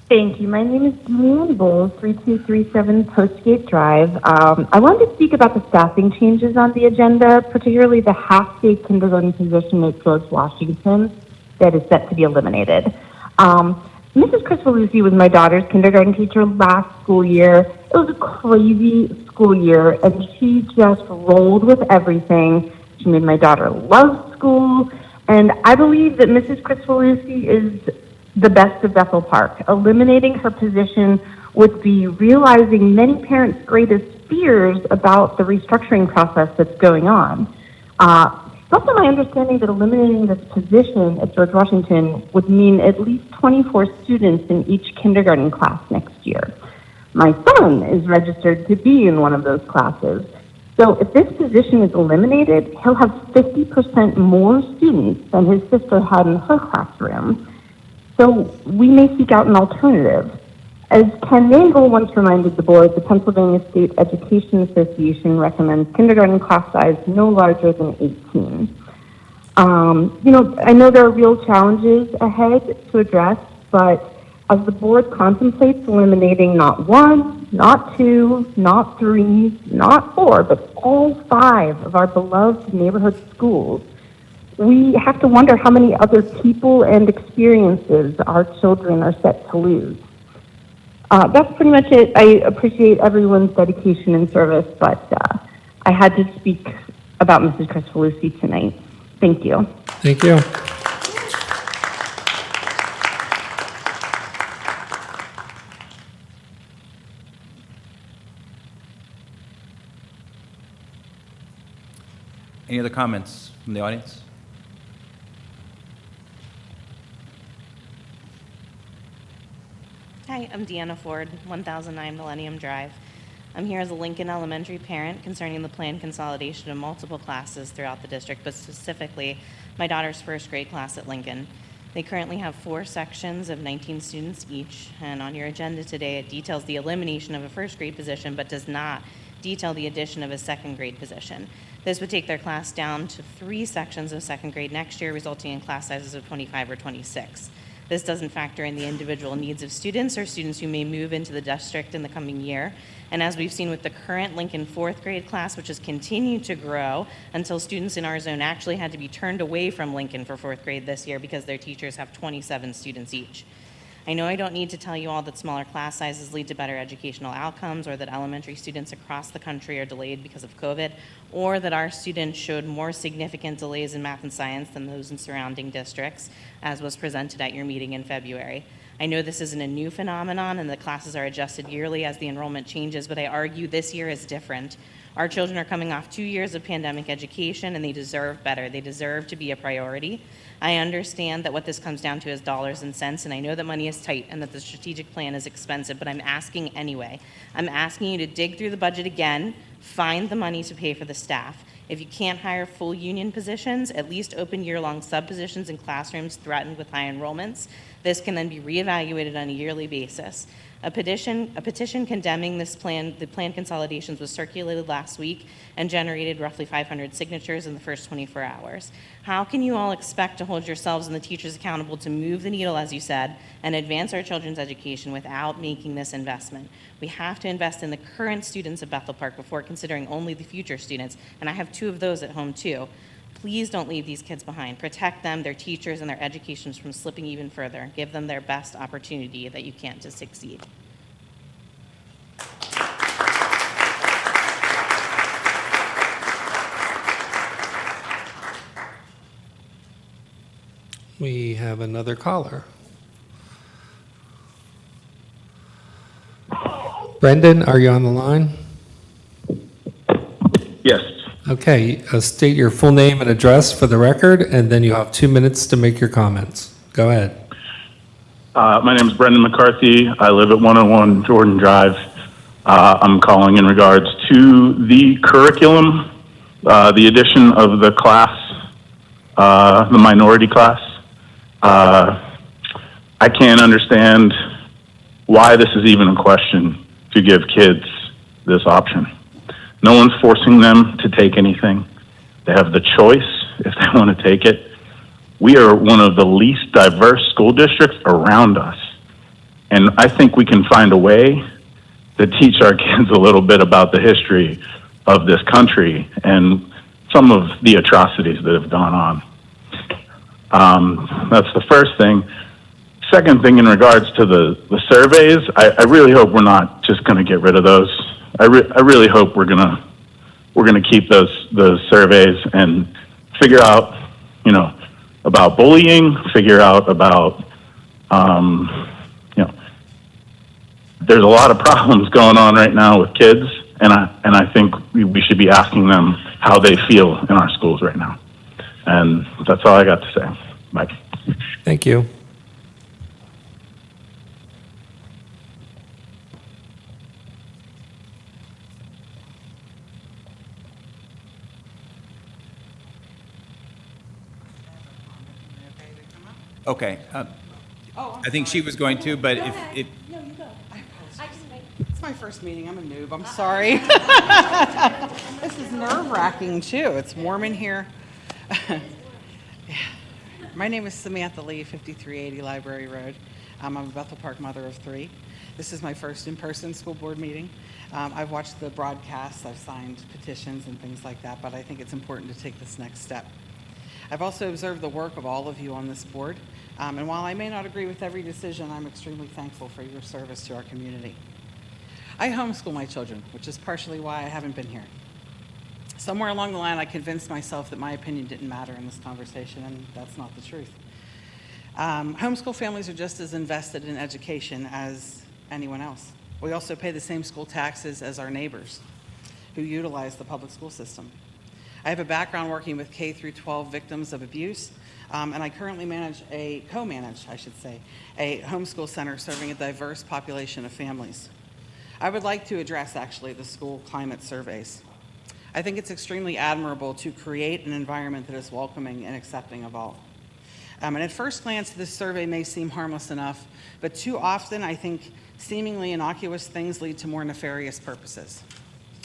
Thank you. My name is Julianne Bowles, 3237 Postgate Drive. I wanted to speak about the staffing changes on the agenda, particularly the half-day kindergarten position at George Washington that is set to be eliminated. Mrs. Chris Valusi was my daughter's kindergarten teacher last school year. It was a crazy school year, and she just rolled with everything. She made my daughter love school, and I believe that Mrs. Chris Valusi is the best of Bethel Park. Eliminating her position would be realizing many parents' greatest fears about the restructuring process that's going on. It's also my understanding that eliminating this position at George Washington would mean at least 24 students in each kindergarten class next year. My son is registered to be in one of those classes. So if this position is eliminated, he'll have 50% more students than his sister had in her classroom. So we may seek out an alternative. As Ken Nangle once reminded the board, the Pennsylvania State Education Association recommends kindergarten class size no larger than 18. I know there are real challenges ahead to address, but as the board contemplates eliminating not 1, not 2, not 3, not 4, but all 5 of our beloved neighborhood schools, we have to wonder how many other people and experiences our children are set to lose. That's pretty much it. I appreciate everyone's dedication and service, but I had to speak about Mrs. Crisfalusi tonight. Thank you. Thank you. Any other comments from the audience? Hi, I'm Deanna Ford, 1009 Millennium Drive. I'm here as a Lincoln Elementary parent concerning the planned consolidation of multiple classes throughout the district, but specifically my daughter's first grade class at Lincoln. They currently have 4 sections of 19 students each, and on your agenda today it details the elimination of a first grade position but does not detail the addition of a second grade position. This would take their class down to 3 sections of second grade next year, resulting in class sizes of 25 or 26. This doesn't factor in the individual needs of students or students who may move into the district in the coming year. And as we've seen with the current Lincoln 4th grade class, which has continued to grow until students in our zone actually had to be turned away from Lincoln for 4th grade this year because their teachers have 27 students each. I know I don't need to tell you all that smaller class sizes lead to better educational outcomes, or that elementary students across the country are delayed because of COVID, or that our students showed more significant delays in math and science than those in surrounding districts, as was presented at your meeting in February. I know this isn't a new phenomenon and the classes are adjusted yearly as the enrollment changes, but I argue this year is different. Our children are coming off 2 years of pandemic education and they deserve better. They deserve to be a priority. I understand that what this comes down to is dollars and cents, and I know that money is tight and that the strategic plan is expensive, but I'm asking anyway. I'm asking you to dig through the budget again, find the money to pay for the staff. If you can't hire full union positions, at least open year-long sub-positions in classrooms threatened with high enrollments. This can then be reevaluated on a yearly basis. A petition condemning the planned consolidations was circulated last week and generated roughly 500 signatures in the first 24 hours. How can you all expect to hold yourselves and the teachers accountable to move the needle, as you said, and advance our children's education without making this investment? We have to invest in the current students at Bethel Park before considering only the future students, and I have 2 of those at home too. Please don't leave these kids behind. Protect them, their teachers, and their educations from slipping even further. Give them their best opportunity that you can to succeed. We have another caller. Brendan, are you on the line? Yes. Okay, state your full name and address for the record, and then you have 2 minutes to make your comments. Go ahead. My name is Brendan McCarthy. I live at 101 Jordan Drive. I'm calling in regards to the curriculum, the addition of the class, the minority class. I can't understand why this is even a question to give kids this option. No one's forcing them to take anything. They have the choice if they want to take it. We are one of the least diverse school districts around us. And I think we can find a way to teach our kids a little bit about the history of this country and some of the atrocities that have gone on. That's the first thing. Second thing, in regards to the surveys, I really hope we're not just going to get rid of those. I really hope we're gonna keep those surveys and figure out, about bullying, figure out about, there's a lot of problems going on right now with kids, and I think we should be asking them how they feel in our schools right now. And that's all I got to say. Bye. Thank you. Okay. I think she was going to, but if No, you go. It's my first meeting. I'm a noob. I'm sorry. This is nerve-wracking, too. It's warm in here. My name is Samantha Lee, 5380 Library Road. I'm a Bethel Park mother of 3. This is my first in-person school board meeting. I've watched the broadcasts, I've signed petitions and things like that, but I think it's important to take this next step. I've also observed the work of all of you on this board, and while I may not agree with every decision, I'm extremely thankful for your service to our community. I homeschool my children, which is partially why I haven't been here. Somewhere along the line, I convinced myself that my opinion didn't matter in this conversation, and that's not the truth. Homeschool families are just as invested in education as anyone else. We also pay the same school taxes as our neighbors who utilize the public school system. I have a background working with K through 12 victims of abuse, and I currently co-manage a homeschool center serving a diverse population of families. I would like to address actually the school climate surveys. I think it's extremely admirable to create an environment that is welcoming and accepting of all. And at first glance, this survey may seem harmless enough, but too often I think seemingly innocuous things lead to more nefarious purposes.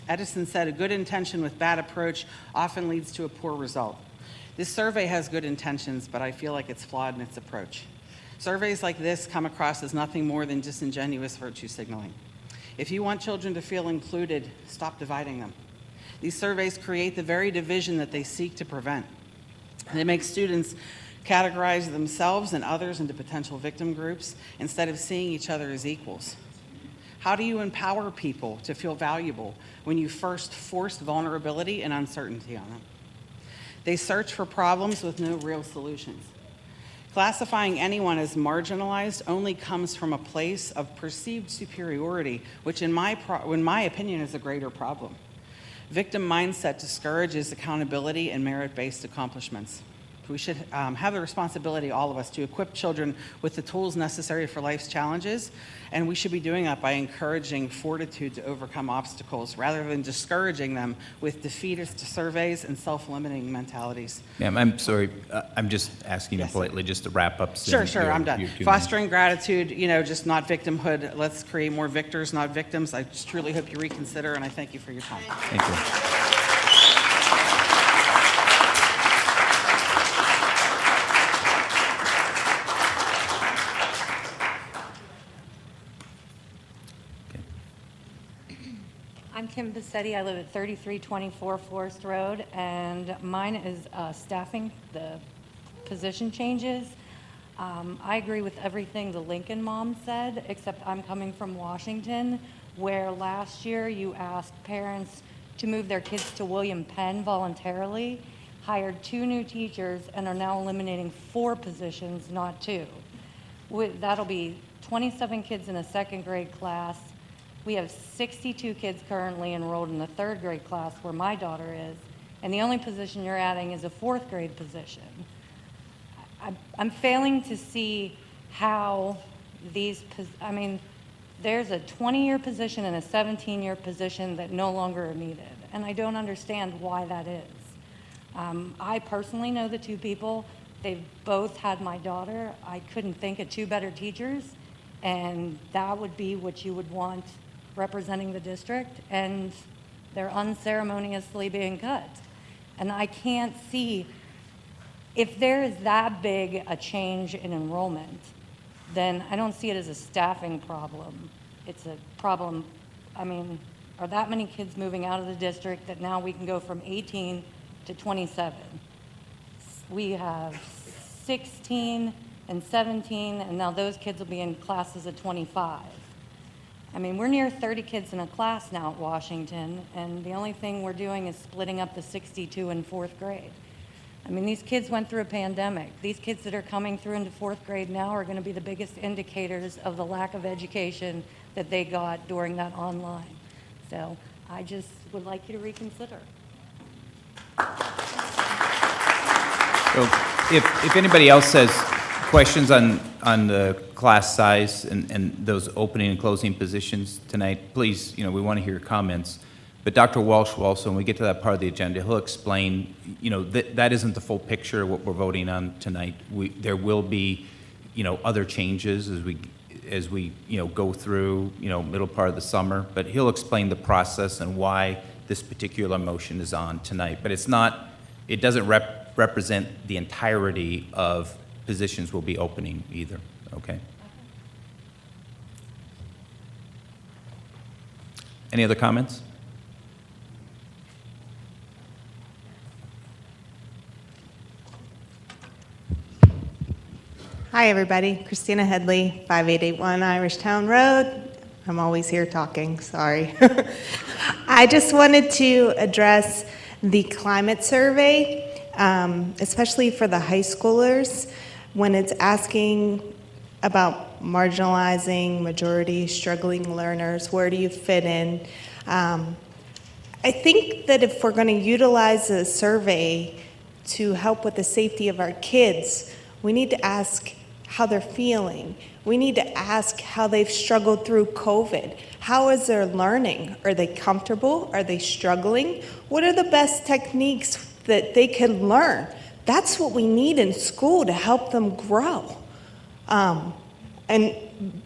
Edison said, "A good intention with bad approach often leads to a poor result." This survey has good intentions, but I feel like it's flawed in its approach. Surveys like this come across as nothing more than disingenuous virtue signaling. If you want children to feel included, stop dividing them. These surveys create the very division that they seek to prevent. They make students categorize themselves and others into potential victim groups instead of seeing each other as equals. How do you empower people to feel valuable when you first force vulnerability and uncertainty on them? They search for problems with no real solutions. Classifying anyone as marginalized only comes from a place of perceived superiority, which in my opinion is a greater problem. Victim mindset discourages accountability and merit-based accomplishments. We should have the responsibility, all of us, to equip children with the tools necessary for life's challenges, and we should be doing that by encouraging fortitude to overcome obstacles rather than discouraging them with defeatist surveys and self-limiting mentalities. Ma'am, I'm sorry, I'm just asking you politely just to wrap up. Sure, I'm done. Fostering gratitude, just not victimhood. Let's create more victors, not victims. I just truly hope you reconsider, and I thank you for your time. Thank you. I'm Kim Bassetti. I live at 3324 Forest Road, and mine is staffing, the position changes. I agree with everything the Lincoln mom said, except I'm coming from Washington, where last year you asked parents to move their kids to William Penn voluntarily, hired 2 new teachers, and are now eliminating 4 positions, not 2. That'll be 27 kids in a 2nd grade class. We have 62 kids currently enrolled in the 3rd grade class where my daughter is, and the only position you're adding is a 4th grade position. I'm failing to see how these, there's a 20-year position and a 17-year position that no longer are needed, and I don't understand why that is. I personally know the 2 people. They've both had my daughter. I couldn't think of 2 better teachers, and that would be what you would want representing the district, and they're unceremoniously being cut. And I can't see, if there is that big a change in enrollment, then I don't see it as a staffing problem. It's a problem, are that many kids moving out of the district that now we can go from 18 to 27? We have 16 and 17, and now those kids will be in classes of 25. We're near 30 kids in a class now at Washington, and the only thing we're doing is splitting up the 62 in 4th grade. These kids went through a pandemic. These kids that are coming through into 4th grade now are going to be the biggest indicators of the lack of education that they got during that online. So I just would like you to reconsider. So if anybody else has questions on the class size and those opening and closing positions tonight, please, we want to hear your comments. But Dr. Walsh will also, when we get to that part of the agenda, he'll explain, that isn't the full picture of what we're voting on tonight. There will be, other changes as we go through, middle part of the summer. But he'll explain the process and why this particular motion is on tonight. But it doesn't represent the entirety of positions we'll be opening either, okay? Any other comments? Hi, everybody. Christina Headley, 5881 Irish Town Road. I'm always here talking, sorry. I just wanted to address the climate survey, especially for the high schoolers, when it's asking about marginalizing, majority, struggling learners, where do you fit in? I think that if we're going to utilize a survey to help with the safety of our kids, we need to ask how they're feeling. We need to ask how they've struggled through COVID. How is their learning? Are they comfortable? Are they struggling? What are the best techniques that they can learn? That's what we need in school to help them grow. And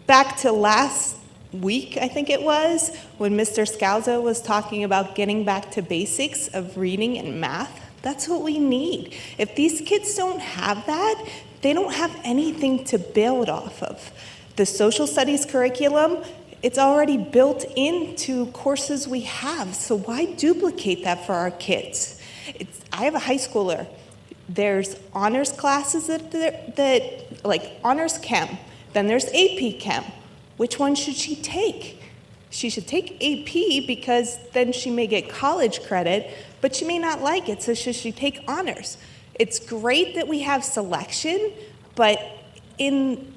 back to last week, I think it was, when Mr. Scalzo was talking about getting back to basics of reading and math, that's what we need. If these kids don't have that, they don't have anything to build off of. The social studies curriculum, it's already built into courses we have, so why duplicate that for our kids? I have a high schooler. There's honors classes that like honors chem, then there's AP chem. Which one should she take? She should take AP because then she may get college credit, but she may not like it, so should she take honors? It's great that we have selection, but in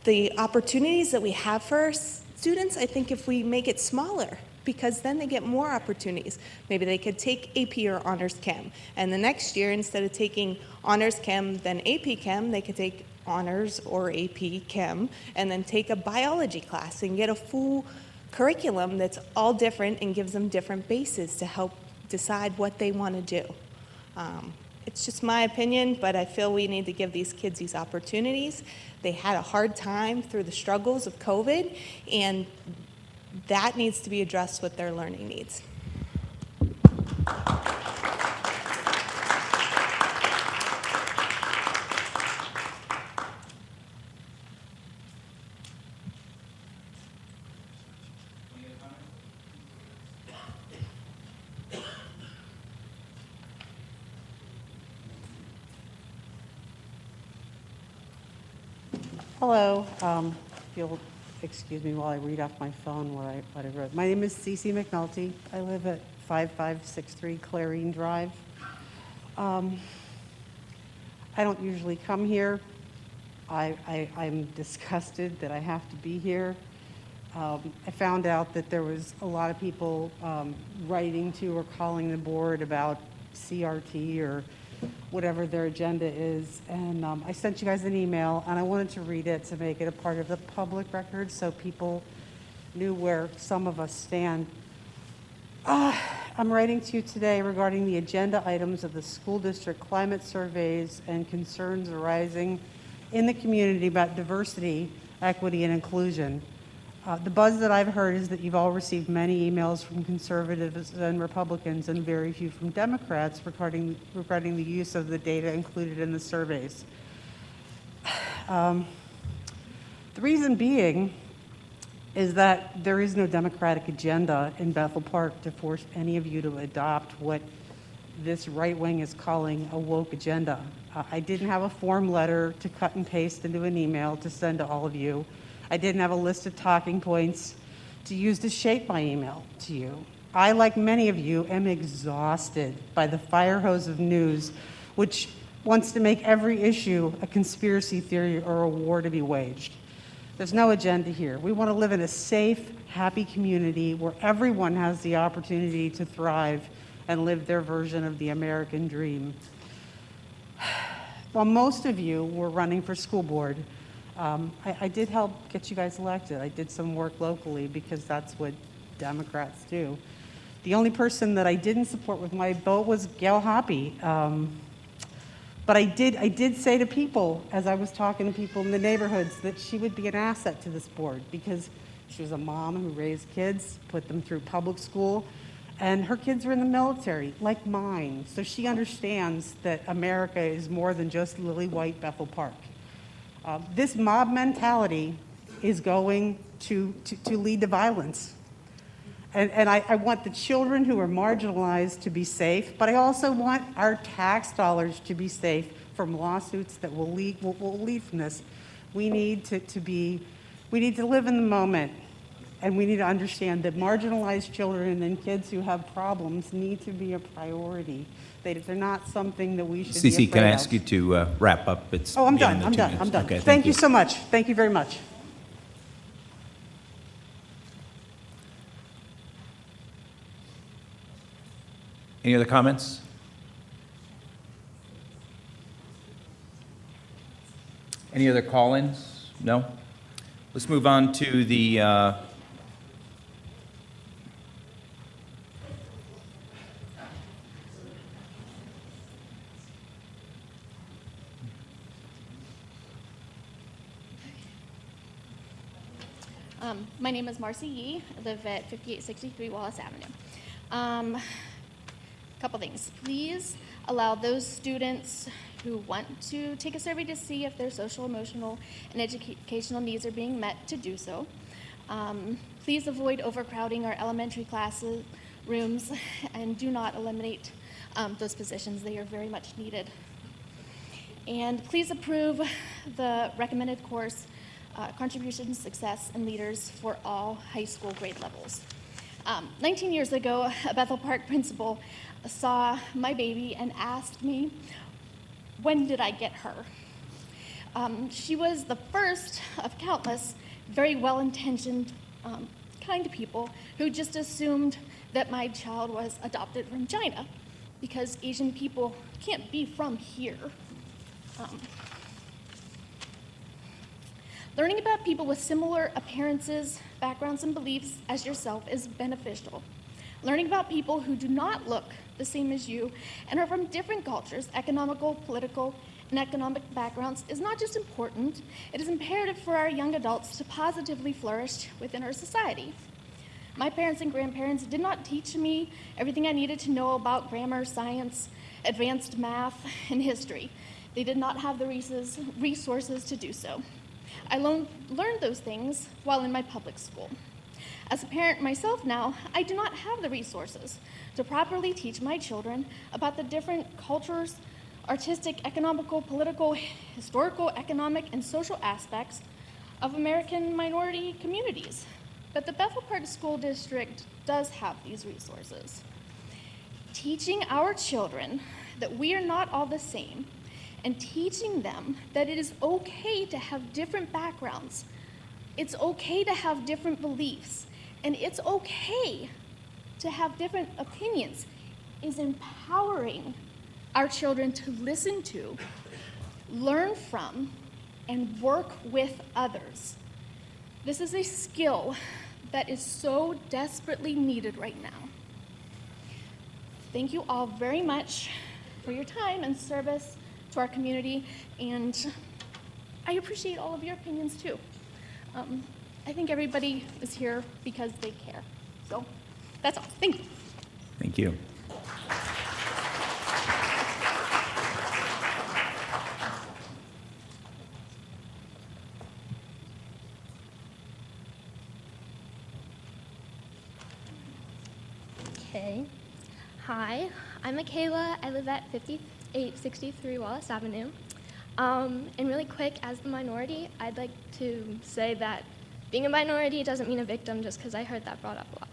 the opportunities that we have for our students, I think if we make it smaller, because then they get more opportunities. Maybe they could take AP or honors chem, and the next year, instead of taking honors chem, then AP chem, they could take honors or AP chem, and then take a biology class and get a full curriculum that's all different and gives them different bases to help decide what they want to do. It's just my opinion, but I feel we need to give these kids these opportunities. They had a hard time through the struggles of COVID, and that needs to be addressed with their learning needs. Hello. If you'll excuse me while I read off my phone what I wrote. My name is Cece McNulty. I live at 5563 Clarine Drive. I don't usually come here. I'm disgusted that I have to be here. I found out that there was a lot of people writing to or calling the board about CRT or whatever their agenda is, and I sent you guys an email, and I wanted to read it to make it a part of the public record so people knew where some of us stand. I'm writing to you today regarding the agenda items of the school district climate surveys and concerns arising in the community about diversity, equity, and inclusion. The buzz that I've heard is that you've all received many emails from conservatives and Republicans and very few from Democrats regarding the use of the data included in the surveys. The reason being is that there is no Democratic agenda in Bethel Park to force any of you to adopt what this right wing is calling a woke agenda. I didn't have a form letter to cut and paste into an email to send to all of you. I didn't have a list of talking points to use to shape my email to you. I, like many of you, am exhausted by the fire hose of news which wants to make every issue a conspiracy theory or a war to be waged. There's no agenda here. We want to live in a safe, happy community where everyone has the opportunity to thrive and live their version of the American dream. While most of you were running for school board, I did help get you guys elected. I did some work locally because that's what Democrats do. The only person that I didn't support with my vote was Gail Hoppe. But I did say to people, as I was talking to people in the neighborhoods, that she would be an asset to this board because she was a mom who raised kids, put them through public school, and her kids are in the military, like mine. So she understands that America is more than just lily white Bethel Park. This mob mentality is going to lead to violence. And I want the children who are marginalized to be safe, but I also want our tax dollars to be safe from lawsuits that will lead from this. We need to live in the moment, and we need to understand that marginalized children and kids who have problems need to be a priority. They're not something that we should be afraid of. Cece, can I ask you to wrap up? It's Oh, I'm beyond done, the 2 I'm done, minutes. I'm done. Okay, Thank you so much. Thank you very much. Any other comments? Any other call-ins? No? Let's move on to the My name is Marcy Yee. I live at 5863 Wallace Avenue. Couple things. Please allow those students who want to take a survey to see if their social, emotional, and educational needs are being met to do so. Please avoid overcrowding our elementary classes rooms and do not eliminate those positions. They are very much needed. And please approve the recommended course, Contributions, Success, and Leaders for all high school grade levels. 19 years ago, a Bethel Park principal saw my baby and asked me, when did I get her? She was the first of countless very well-intentioned, kind people who just assumed that my child was adopted from China because Asian people can't be from here. Learning about people with similar appearances, backgrounds, and beliefs as yourself is beneficial. Learning about people who do not look the same as you and are from different cultures, economical, political, and economic backgrounds is not just important, it is imperative for our young adults to positively flourish within our society. My parents and grandparents did not teach me everything I needed to know about grammar, science, advanced math, and history. They did not have the resources to do so. I learned those things while in my public school. As a parent myself now, I do not have the resources to properly teach my children about the different cultures, artistic, economical, political, historical, economic, and social aspects of American minority communities. But the Bethel Park School District does have these resources. Teaching our children that we are not all the same and teaching them that it is okay to have different backgrounds, it's okay to have different beliefs, and it's okay to have different opinions is empowering our children to listen to, learn from, and work with others. This is a skill that is so desperately needed right now. Thank you all very much for your time and service to our community, and I appreciate all of your opinions too. I think everybody is here because they care. So that's all. Thank you. Thank you. Okay. Hi, I'm Michaela. I live at 5863 Wallace Avenue. And really quick, as the minority, I'd like to say that being a minority doesn't mean a victim, just because I heard that brought up a lot.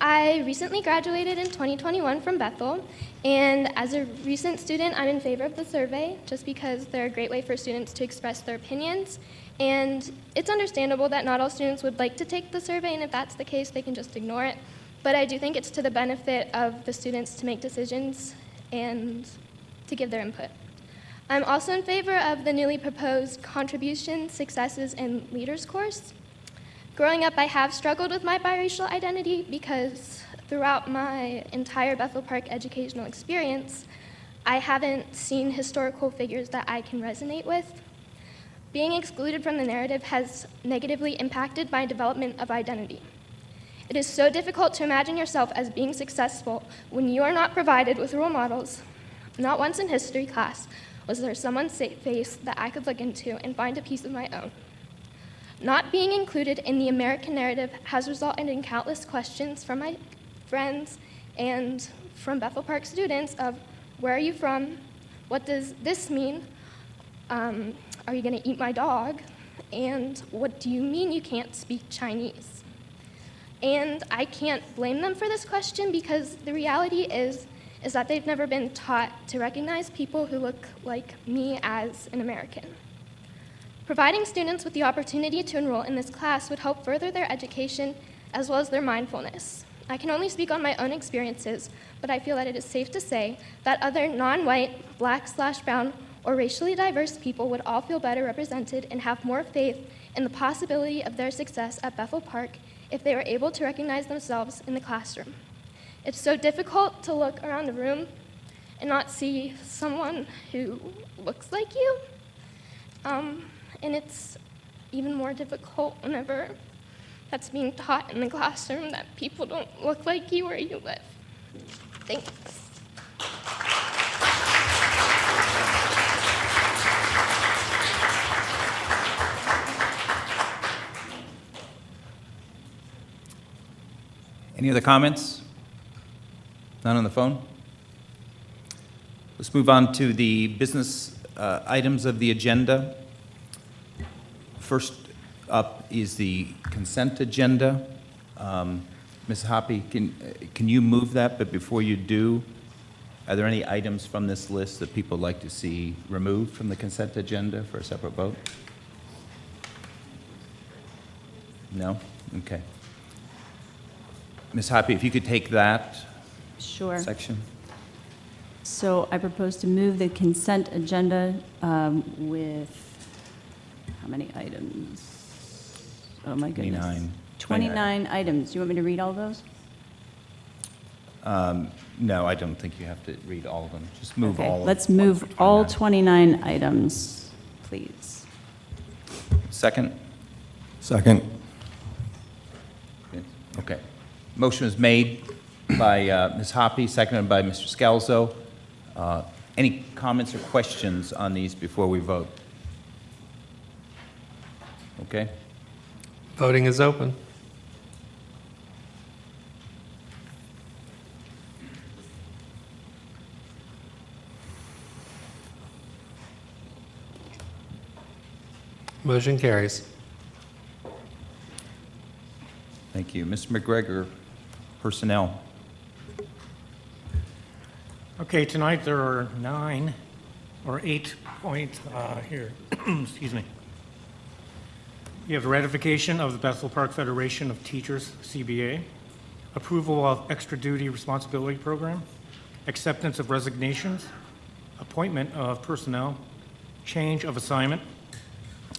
I recently graduated in 2021 from Bethel, and as a recent student, I'm in favor of the survey, just because they're a great way for students to express their opinions. And it's understandable that not all students would like to take the survey, and if that's the case, they can just ignore it. But I do think it's to the benefit of the students to make decisions and to give their input. I'm also in favor of the newly proposed Contributions, Successes, and Leaders course. Growing up, I have struggled with my biracial identity because throughout my entire Bethel Park educational experience, I haven't seen historical figures that I can resonate with. Being excluded from the narrative has negatively impacted my development of identity. It is so difficult to imagine yourself as being successful when you are not provided with role models. Not once in history class was there someone's face that I could look into and find a piece of my own. Not being included in the American narrative has resulted in countless questions from my friends and from Bethel Park students of, where are you from? What does this mean? Are you going to eat my dog? And what do you mean you can't speak Chinese? And I can't blame them for this question because the reality is that they've never been taught to recognize people who look like me as an American. Providing students with the opportunity to enroll in this class would help further their education as well as their mindfulness. I can only speak on my own experiences, but I feel that it is safe to say that other non-white, black/brown, or racially diverse people would all feel better represented and have more faith in the possibility of their success at Bethel Park if they were able to recognize themselves in the classroom. It's so difficult to look around the room and not see someone who looks like you. And it's even more difficult whenever that's being taught in the classroom that people don't look like you where you live. Thanks. Any other comments? None on the phone? Let's move on to the business items of the agenda. First up is the consent agenda. Ms. Hoppe, can you move that? But before you do, are there any items from this list that people would like to see removed from the consent agenda for a separate vote? No? Okay. Ms. Hoppe, if you could take that Sure. section. So I propose to move the consent agenda with, how many items? Oh, my goodness. 29 items. Do you want me to read all those? No, I don't think you have to read all of them. Just move Okay, all of let's them. move all 29 items, please. Second? Second. Okay. Motion is made by Ms. Hoppe, seconded by Mr. Scalzo. Any comments or questions on these before we vote? Okay. Voting is open. Motion carries. Thank you. Mr. McGregor, personnel. Okay, tonight there are 9 or 8 points here. Excuse me. You have the ratification of the Bethel Park Federation of Teachers, CBA, approval of extra duty responsibility program, acceptance of resignations, appointment of personnel, change of assignment,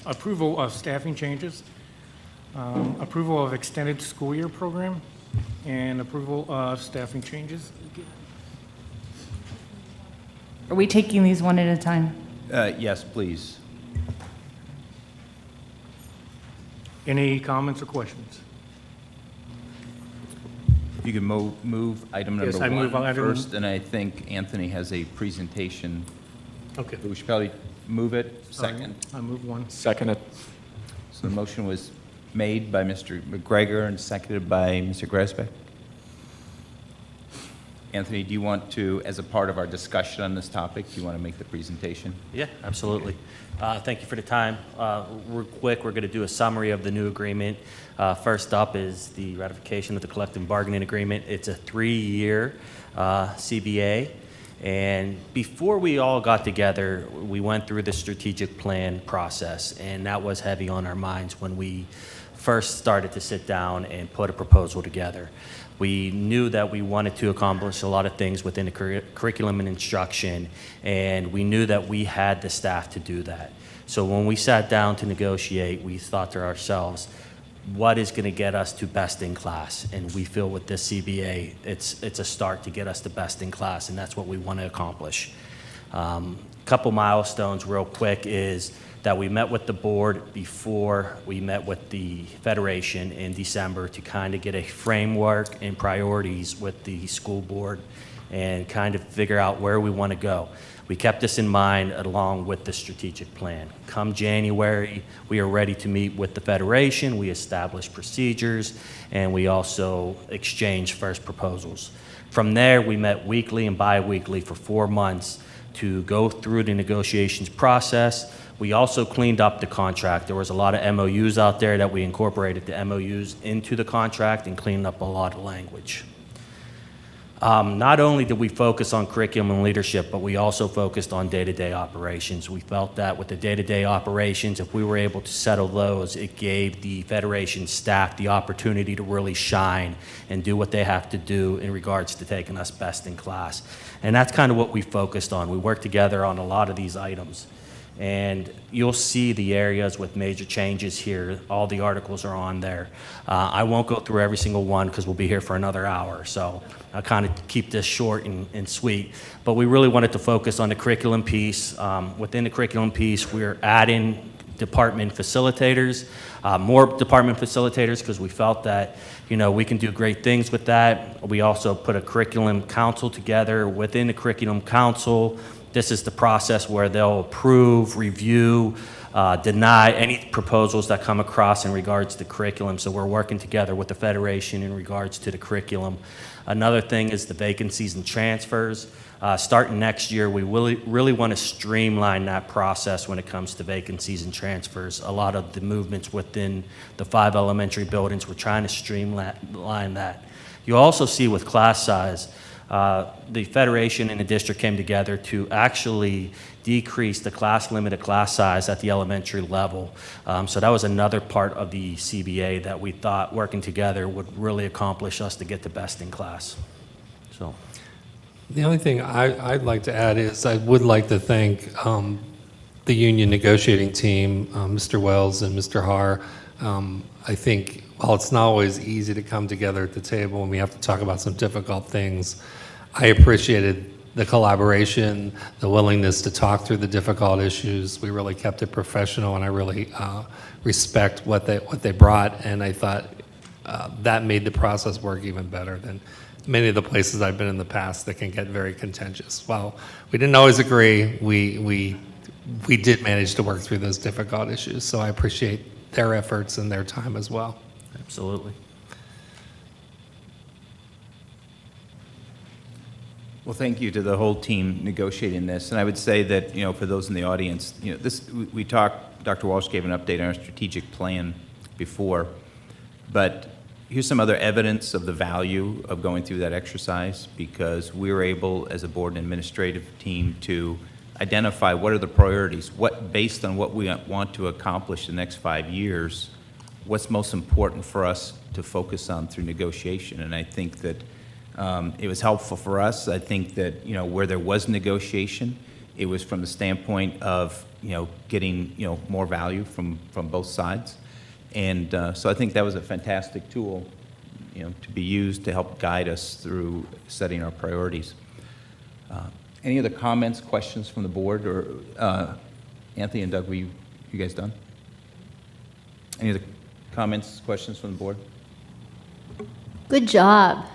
approval of staffing changes, approval of extended school year program, and approval of staffing changes. Are we taking these one at a time? Yes, please. Any comments or questions? If you can move item Yes, number I move one item- first, and I think Anthony has a presentation. Okay. We should probably move it second. I move one. Second it. So the motion was made by Mr. McGregor and seconded by Mr. Grasbeck. Anthony, do you want to, as a part of our discussion on this topic, do you want to make the presentation? Yeah, absolutely. Thank you for the time. Real quick, we're going to do a summary of the new agreement. First up is the ratification of the collective bargaining agreement. It's a 3-year CBA. And before we all got together, we went through the strategic plan process, and that was heavy on our minds when we first started to sit down and put a proposal together. We knew that we wanted to accomplish a lot of things within the curriculum and instruction, and we knew that we had the staff to do that. So when we sat down to negotiate, we thought to ourselves, what is going to get us to best in class? And we feel with this CBA, it's a start to get us to best in class, and that's what we want to accomplish. Couple milestones real quick is that we met with the board before we met with the Federation in December to kind of get a framework and priorities with the school board and kind of figure out where we want to go. We kept this in mind along with the strategic plan. Come January, we are ready to meet with the Federation. We established procedures, and we also exchanged first proposals. From there, we met weekly and bi-weekly for 4 months to go through the negotiations process. We also cleaned up the contract. There was a lot of MOUs out there that we incorporated the MOUs into the contract and cleaned up a lot of language. Not only did we focus on curriculum and leadership, but we also focused on day-to-day operations. We felt that with the day-to-day operations, if we were able to settle those, it gave the Federation staff the opportunity to really shine and do what they have to do in regards to taking us best in class. And that's kind of what we focused on. We worked together on a lot of these items. And you'll see the areas with major changes here. All the articles are on there. I won't go through every single one because we'll be here for another hour. So I'll kind of keep this short and sweet. But we really wanted to focus on the curriculum piece. Within the curriculum piece, we're adding department facilitators, more department facilitators, because we felt that, you know, we can do great things with that. We also put a curriculum council together. Within the curriculum council, this is the process where they'll approve, review, deny any proposals that come across in regards to curriculum. So we're working together with the Federation in regards to the curriculum. Another thing is the vacancies and transfers. Starting next year, we really want to streamline that process when it comes to vacancies and transfers. A lot of the movements within the 5 elementary buildings, we're trying to streamline that. You also see with class size, the Federation and the district came together to actually decrease the limited class size at the elementary level. So that was another part of the CBA that we thought working together would really accomplish us to get the best in class. So. The only thing I'd like to add is I would like to thank the union negotiating team, Mr. Wells and Mr. Haar. I think while it's not always easy to come together at the table and we have to talk about some difficult things, I appreciated the collaboration, the willingness to talk through the difficult issues. We really kept it professional, and I really respect what they brought, and I thought that made the process work even better than many of the places I've been in the past that can get very contentious. While we didn't always agree, we did manage to work through those difficult issues, so I appreciate their efforts and their time as well. Absolutely. Well, thank you to the whole team negotiating this. And I would say that, you know, for those in the audience, you know, we talked, Dr. Walsh gave an update on our strategic plan before, but here's some other evidence of the value of going through that exercise, because we were able, as a board and administrative team, to identify what are the priorities, based on what we want to accomplish the next 5 years, what's most important for us to focus on through negotiation. And I think that it was helpful for us. I think that, you know, where there was negotiation, it was from the standpoint of, you know, getting, you know, more value from both sides. And so I think that was a fantastic tool, you know, to be used to help guide us through setting our priorities. Any other comments, questions from the board? Or Anthony and Doug, were you guys done? Any other comments, questions from the board? Good job.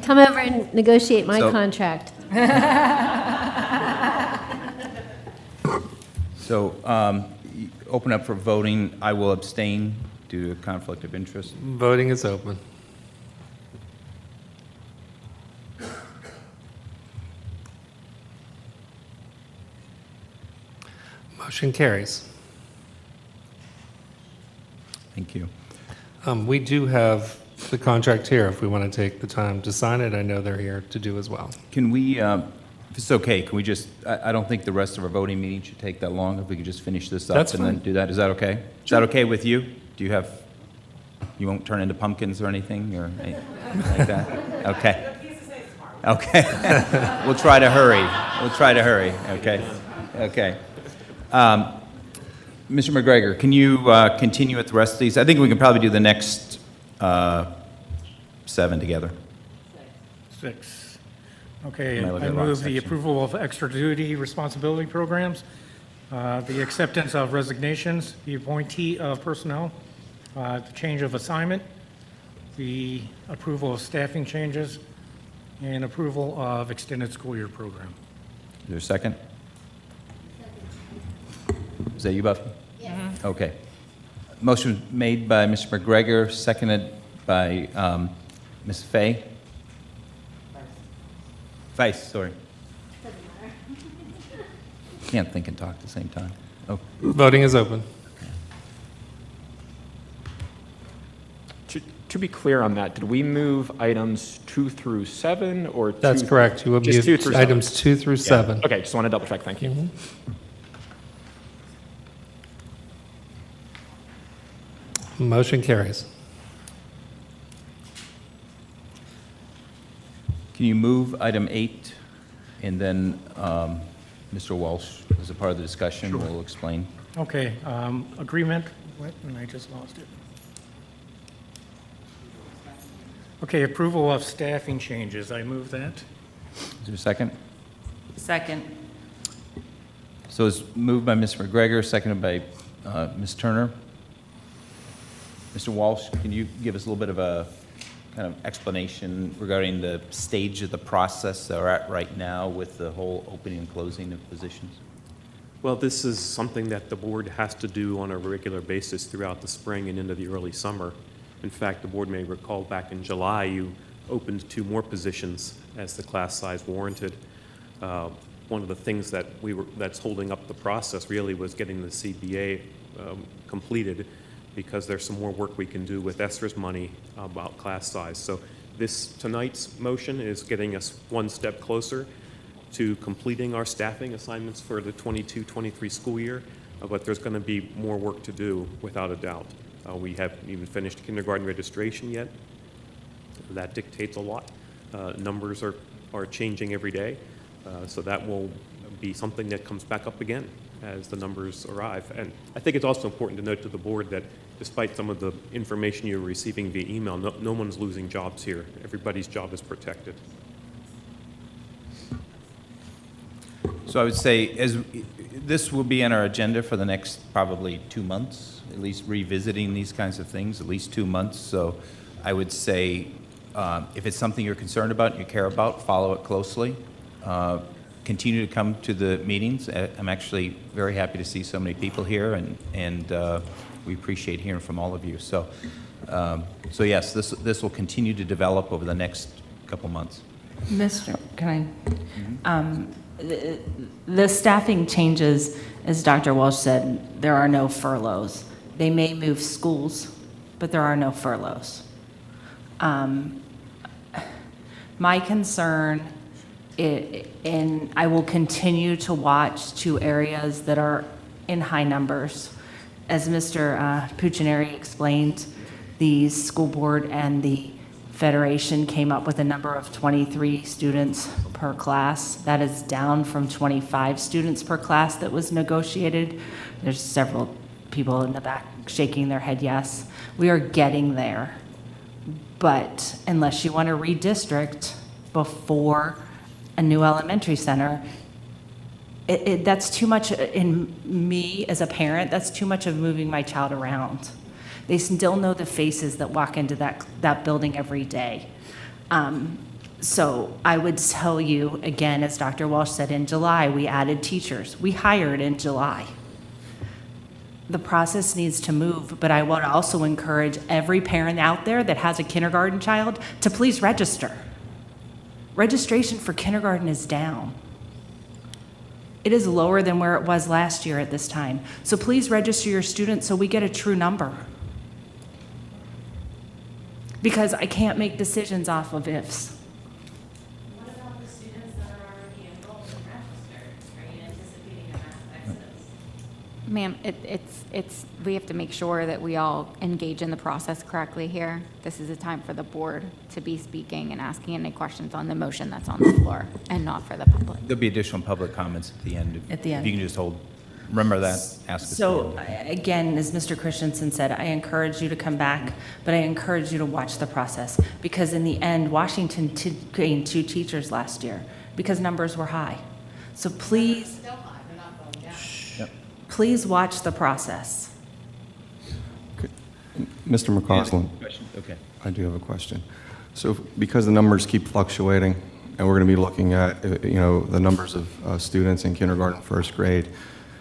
Come over and negotiate my contract. So open up for voting. I will abstain due to conflict of interest. Voting is open. Motion carries. Thank you. We do have the contract here if we want to take the time to sign it. I know they're here to do as well. Can we, if it's okay, can we just, I don't think the rest of our voting meeting should take that long. If we could just finish this up That's and then fine. do that. Is that okay? Is that okay with you? Do you have, you won't turn into pumpkins or anything or anything like that? Okay. Okay. We'll try to hurry. We'll try to hurry. Okay. Okay. Mr. McGregor, can you continue with the rest of these? I think we can probably do the next 7 together. 6. Okay, Am I looking I at the wrong move the section? approval of extra duty responsibility programs, the acceptance of resignations, the appointee of personnel, the change of assignment, the approval of staffing changes, and approval of extended school year program. there a second? Is that you, Buffy? Yes. Okay. Motion made by Mr. McGregor, seconded by Ms. Fay. Vice, sorry. Can't think and talk at the same time. Oh. Voting is open. To be clear on that, did we move items 2 through 7 or That's correct. You will just 2 move through 7? items 2 through 7. Okay, just want to double check. Thank you. Motion carries. Can you move item 8, and then Mr. Walsh, as a part of the discussion, will explain. Okay, agreement, what, and I just lost it. Okay, approval of staffing changes, I move that. Is there a second? Second. So it's moved by Ms. McGregor, seconded by Ms. Turner. Mr. Walsh, can you give us a little bit of a kind of explanation regarding the stage of the process that we're at right now with the whole opening and closing of positions? Well, this is something that the board has to do on a regular basis throughout the spring and into the early summer. In fact, the board may recall back in July, you opened 2 more positions as the class size warranted. One of the things that that's holding up the process really was getting the CBA completed, because there's some more work we can do with ESSER's money about class size. So tonight's motion is getting us one step closer to completing our staffing assignments for the 22-23 school year, but there's going to be more work to do without a doubt. We haven't even finished kindergarten registration yet. That dictates a lot. Numbers are changing every day, so that will be something that comes back up again as the numbers arrive. And I think it's also important to note to the board that despite some of the information you're receiving via email, no one's losing jobs here. Everybody's job is protected. So I would say this will be on our agenda for the next probably 2 months, at least revisiting these kinds of things, at least 2 months. So I would say if it's something you're concerned about and you care about, follow it closely. Continue to come to the meetings. I'm actually very happy to see so many people here, and we appreciate hearing from all of you. So yes, this will continue to develop over the next couple months. The staffing changes, as Dr. Walsh said, there are no furloughs. They may move schools, but there are no furloughs. My concern, and I will continue to watch 2 areas that are in high numbers. As Mr. Puccineri explained, the school board and the Federation came up with a number of 23 students per class. That is down from 25 students per class that was negotiated. There's several people in the back shaking their head yes. We are getting there. But unless you want to redistrict before a new elementary center, that's too much in me as a parent. That's too much of moving my child around. They still know the faces that walk into that building every day. So I would tell you, again, as Dr. Walsh said, in July, we added teachers. We hired in July. The process needs to move, but I would also encourage every parent out there that has a kindergarten child to please register. Registration for kindergarten is down. It is lower than where it was last year at this time. So please register your students so we get a true number. Because I can't make decisions off of ifs. What about the students that are already enrolled and registered? Are you anticipating a mass exodus? Ma'am, we have to make sure that we all engage in the process correctly here. This is a time for the board to be speaking and asking any questions on the motion that's on the floor, and not for the public. There'll be additional public comments at the end. At the end. If you can just remember that, ask us. So again, as Mr. Christensen said, I encourage you to come back, but I encourage you to watch the process, because in the end, Washington gained 2 teachers last year because numbers were high. So please, please watch the process. Mr. McCausland. Okay. I do have a question. So because the numbers keep fluctuating, and we're going to be looking at, the numbers of students in kindergarten, first grade,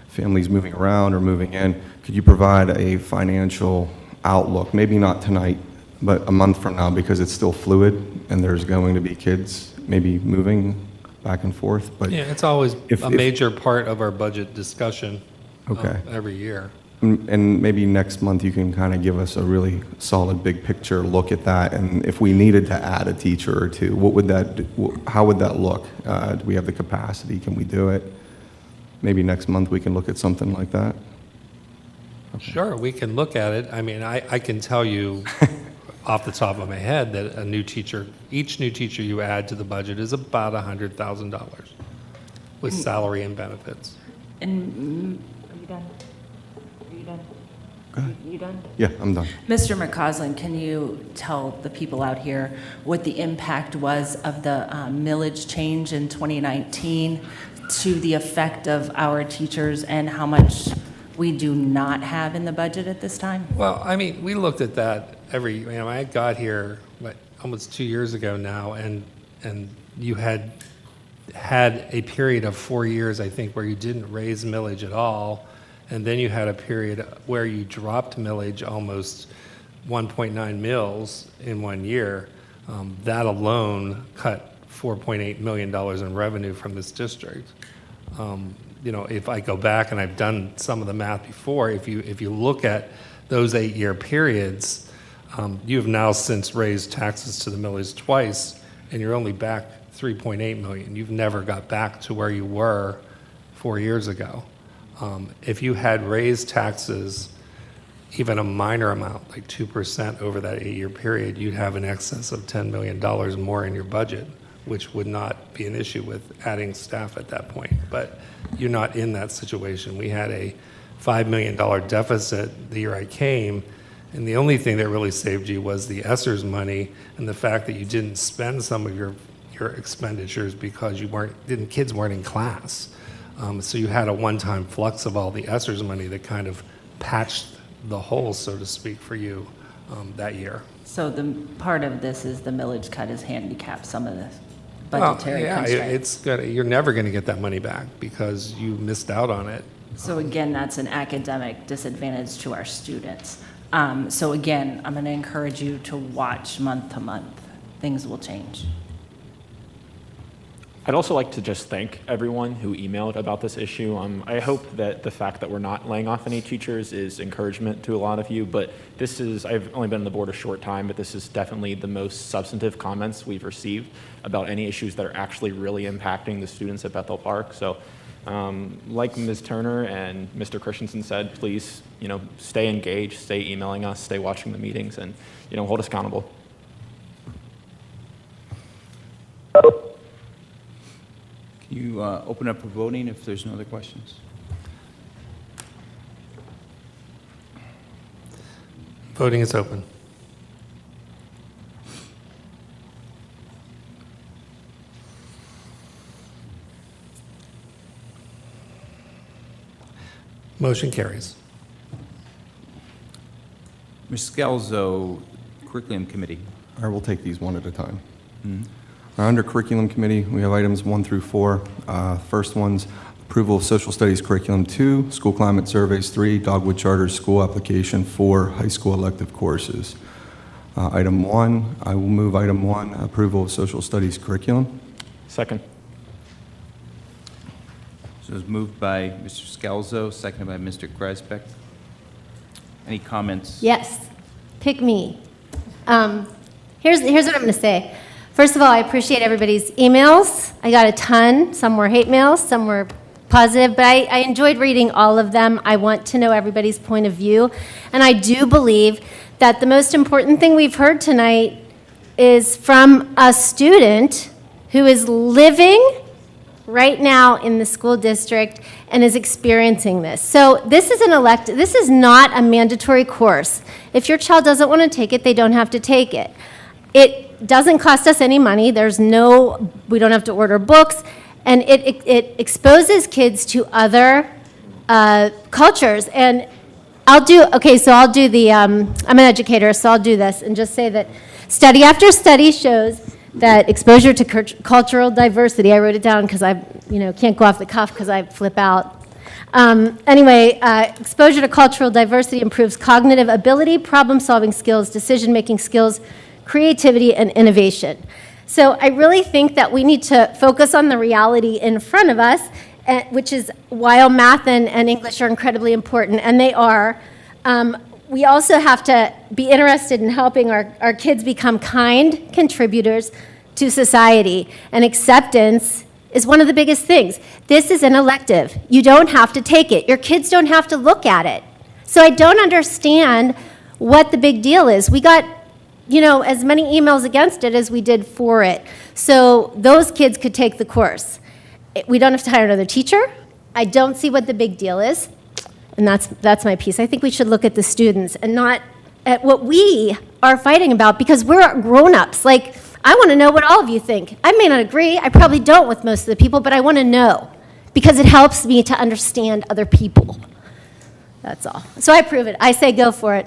families moving around or moving in. Could you provide a financial outlook, maybe not tonight, but a month from now, because it's still fluid and there's going to be kids maybe moving back and forth? But Yeah, it's always a major part of our budget discussion every year. And maybe next month you can kind of give us a really solid big picture look at that, and if we needed to add a teacher or two, how would that look? Do we have the capacity? Can we do it? Maybe next month we can look at something like that. Sure, we can look at it. I mean, I can tell you off the top of my head that each new teacher you add to the budget is about $100,000 with salary and benefits. And, are you done? Are you done? You done? Yeah, I'm done. Mr. McCausland, can you tell the people out here what the impact was of the millage change in 2019 to the effect of our teachers and how much we do not have in the budget at this time? Well, I mean, we looked at that I got here, almost 2 years ago now, and you had a period of 4 years, I think, where you didn't raise millage at all, and then you had a period where you dropped millage almost 1.9 mils in 1 year. That alone cut $4.8 million in revenue from this district. If I go back, and I've done some of the math before, if you look at those 8-year periods, you have now since raised taxes to the millage twice, and you're only back 3.8 million. You've never got back to where you were 4 years ago. If you had raised taxes even a minor amount, like 2% over that 8-year period, you'd have in excess of $10 million more in your budget, which would not be an issue with adding staff at that point. But you're not in that situation. We had a $5 million deficit the year I came, and the only thing that really saved you was the ESSERS money and the fact that you didn't spend some of your expenditures because kids weren't in class. So you had a one-time flux of all the ESSERS money that kind of patched the hole, so to speak, for you that year. So the part of this is the millage cut has handicapped some of this budgetary constraints. You're never going to get that money back because you missed out on it. So again, that's an academic disadvantage to our students. So again, I'm going to encourage you to watch month to month. Things will change. I'd also like to just thank everyone who emailed about this issue. I hope that the fact that we're not laying off any teachers is encouragement to a lot of you, but I've only been on the board a short time, but this is definitely the most substantive comments we've received about any issues that are actually really impacting the students at Bethel Park. So like Ms. Turner and Mr. Christensen said, please, stay engaged, stay emailing us, stay watching the meetings, and, hold us accountable. Can you open up for voting if there's no other questions? Voting is open. Motion carries. Ms. Scalzo, Curriculum Committee. All right, we'll take these one at a time. Under Curriculum Committee, we have items 1 through 4. First one's approval of Social Studies Curriculum 2, School Climate Surveys 3, Dogwood Charter School Application 4, High School Elective Courses. Item 1, I will move item 1, approval of Social Studies Curriculum. Second. So it was moved by Mr. Scalzo, seconded by Mr. Grasbeck. Any comments? Yes, pick me. Here's what I'm going to say. First of all, I appreciate everybody's emails. I got a ton. Some were hate mails, some were positive, but I enjoyed reading all of them. I want to know everybody's point of view. And I do believe that the most important thing we've heard tonight is from a student who is living right now in the school district and is experiencing this. So this is not a mandatory course. If your child doesn't want to take it, they don't have to take it. It doesn't cost us any money. We don't have to order books, and it exposes kids to other cultures. And I'm an educator, so I'll do this and just say that study after study shows that exposure to cultural diversity, I wrote it down because I can't go off the cuff because I flip out. Exposure to cultural diversity improves cognitive ability, problem-solving skills, decision-making skills, creativity, and innovation. So I really think that we need to focus on the reality in front of us, which is while math and English are incredibly important, and they are, we also have to be interested in helping our kids become kind contributors to society. And acceptance is one of the biggest things. This is an elective. You don't have to take it. Your kids don't have to look at it. So I don't understand what the big deal is. We got, as many emails against it as we did for it. So those kids could take the course. We don't have to hire another teacher. I don't see what the big deal is. And that's my piece. I think we should look at the students and not at what we are fighting about, because we're grown-ups. Like, I want to know what all of you think. I may not agree. I probably don't with most of the people, but I want to know because it helps me to understand other people. That's all. So I approve it. I say go for it.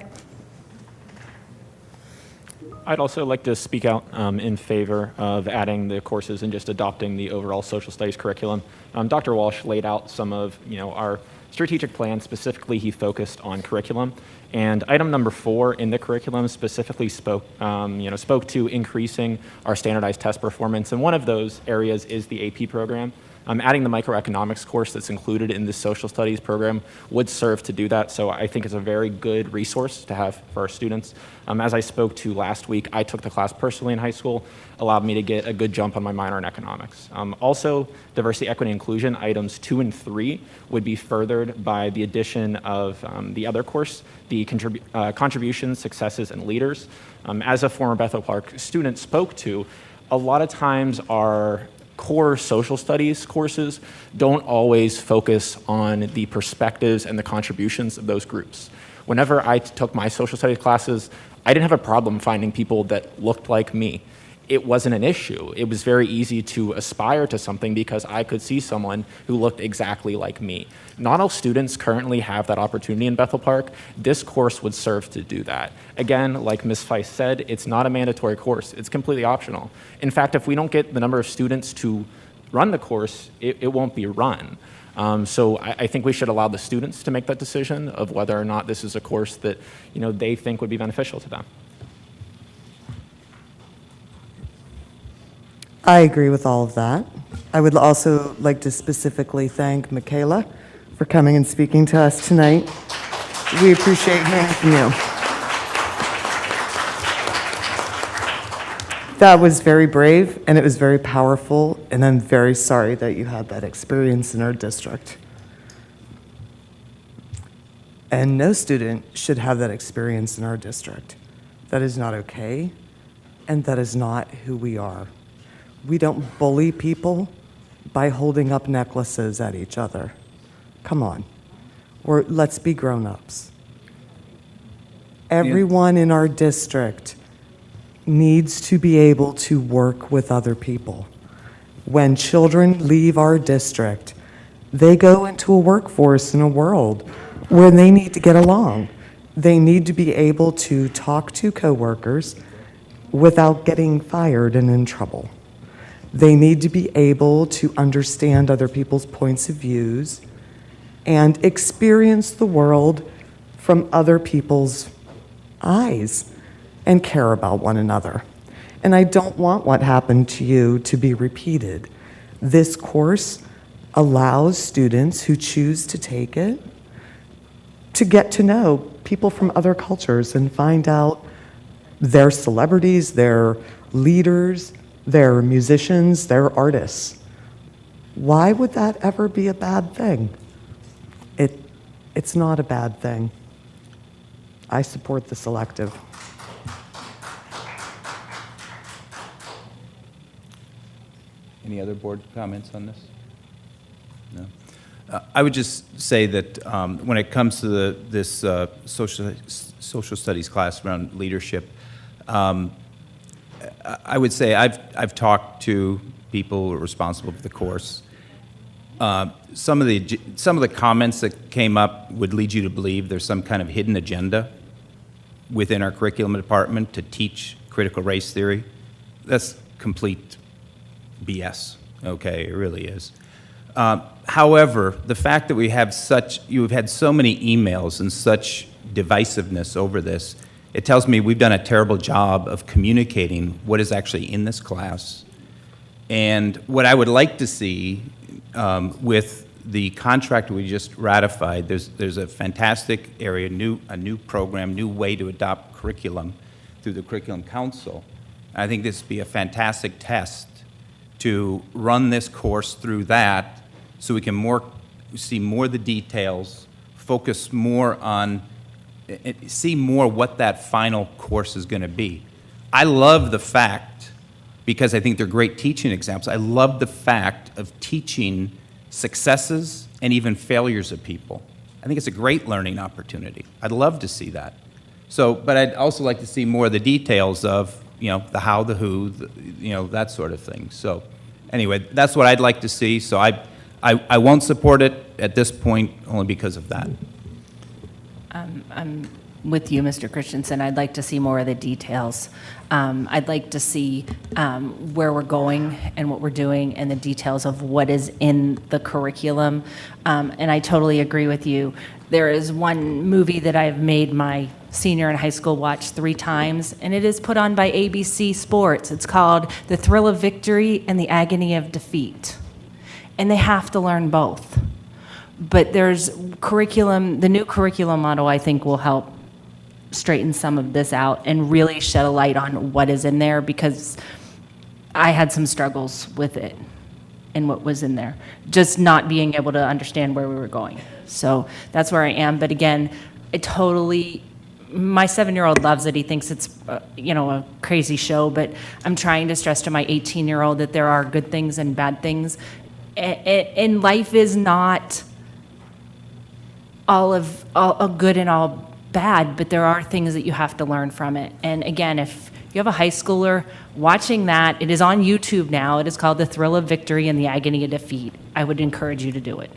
I'd also like to speak out in favor of adding the courses and just adopting the overall social studies curriculum. Dr. Walsh laid out some of our strategic plan. Specifically, he focused on curriculum. And item number 4 in the curriculum specifically spoke to increasing our standardized test performance. And one of those areas is the AP program. Adding the microeconomics course that's included in the social studies program would serve to do that. So I think it's a very good resource to have for our students. As I spoke to last week, I took the class personally in high school, allowed me to get a good jump on my minor in economics. Also, diversity, equity, inclusion, items 2 and 3 would be furthered by the addition of the other course, the contributions, successes, and leaders. As a former Bethel Park student spoke to, a lot of times our core social studies courses don't always focus on the perspectives and the contributions of those groups. Whenever I took my social studies classes, I didn't have a problem finding people that looked like me. It wasn't an issue. It was very easy to aspire to something because I could see someone who looked exactly like me. Not all students currently have that opportunity in Bethel Park. This course would serve to do that. Again, like Ms. Feist said, it's not a mandatory course. It's completely optional. In fact, if we don't get the number of students to run the course, it won't be run. So I think we should allow the students to make that decision of whether or not this is a course that they think would be beneficial to them. I agree with all of that. I would also like to specifically thank Michaela for coming and speaking to us tonight. We appreciate hearing from you. That was very brave and it was very powerful, and I'm very sorry that you had that experience in our district. And no student should have that experience in our district. That is not okay, and that is not who we are. We don't bully people by holding up necklaces at each other. Come on. Let's be grown-ups. Everyone in our district needs to be able to work with other people. When children leave our district, they go into a workforce in a world where they need to get along. They need to be able to talk to coworkers without getting fired and in trouble. They need to be able to understand other people's points of views and experience the world from other people's eyes and care about one another. And I don't want what happened to you to be repeated. This course allows students who choose to take it to get to know people from other cultures and find out their celebrities, their leaders, they're musicians, they're artists. Why would that ever be a bad thing? It's not a bad thing. I support the selective. Any other board comments on this? No? I would just say that when it comes to this social studies class around leadership, I would say I've talked to people who are responsible for the course. Some of the comments that came up would lead you to believe there's some kind of hidden agenda within our curriculum department to teach critical race theory. That's complete BS, okay? It really is. However, the fact that you've had so many emails and such divisiveness over this, it tells me we've done a terrible job of communicating what is actually in this class. And what I would like to see with the contract we just ratified, there's a fantastic area, a new program, new way to adopt curriculum through the Curriculum Council. I think this would be a fantastic test to run this course through that so we can see more of the details, focus more on, see more what that final course is going to be. I love the fact, because I think they're great teaching examples, I love the fact of teaching successes and even failures of people. I think it's a great learning opportunity. I'd love to see that. So, but I'd also like to see more of the details of, the how, the who, that sort of thing. So anyway, that's what I'd like to see. So I won't support it at this point only because of that. I'm with you, Mr. Christensen. I'd like to see more of the details. I'd like to see where we're going and what we're doing and the details of what is in the curriculum. And I totally agree with you. There is one movie that I've made my senior in high school watch 3 times, and it is put on by ABC Sports. It's called The Thrill of Victory and the Agony of Defeat. And they have to learn both. But there's curriculum, the new curriculum model, I think, will help straighten some of this out and really shed a light on what is in there, because I had some struggles with it and what was in there, just not being able to understand where we were going. So that's where I am. But again, my 7-year-old loves it. He thinks it's, a crazy show, but I'm trying to stress to my 18-year-old that there are good things and bad things. And life is not all good and all bad, but there are things that you have to learn from it. And again, if you have a high schooler watching that, it is on YouTube now. It is called The Thrill of Victory and the Agony of Defeat. I would encourage you to do it.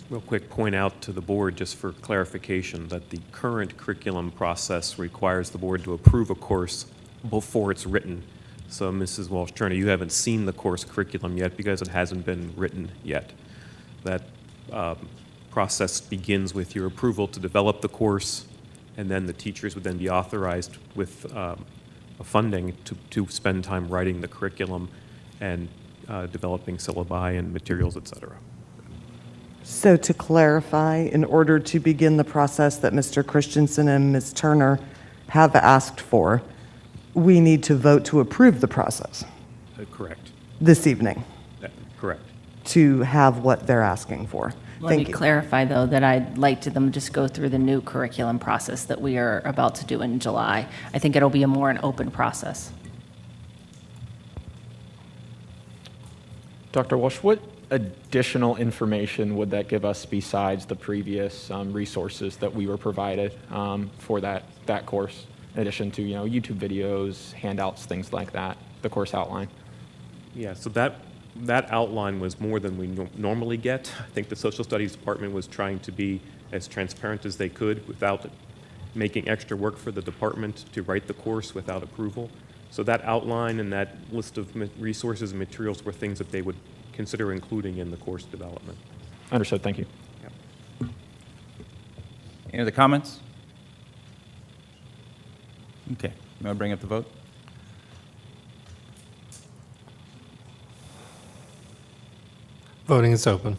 Real quick, point out to the board, just for clarification, that the current curriculum process requires the board to approve a course before it's written. So, Mrs. Walsh-Turner, you haven't seen the course curriculum yet because it hasn't been written yet. That process begins with your approval to develop the course, and then the teachers would then be authorized with funding to spend time writing the curriculum and developing syllabi and materials, et cetera. So to clarify, in order to begin the process that Mr. Christensen and Ms. Turner have asked for, we need to vote to approve the process Correct. this evening Correct. to have what they're asking for. Let me clarify, though, that I'd like to them just go through the new curriculum process that we are about to do in July. I think it'll be an open process. Dr. Walsh, what additional information would that give us besides the previous resources that we were provided for that course, in addition to YouTube videos, handouts, things like that, the course outline? Yeah, so that outline was more than we normally get. I think the Social Studies Department was trying to be as transparent as they could without making extra work for the department to write the course without approval. So that outline and that list of resources and materials were things that they would consider including in the course development. Understood. Thank you. Yep. Any other comments? Okay, you want to bring up the vote? Voting is open.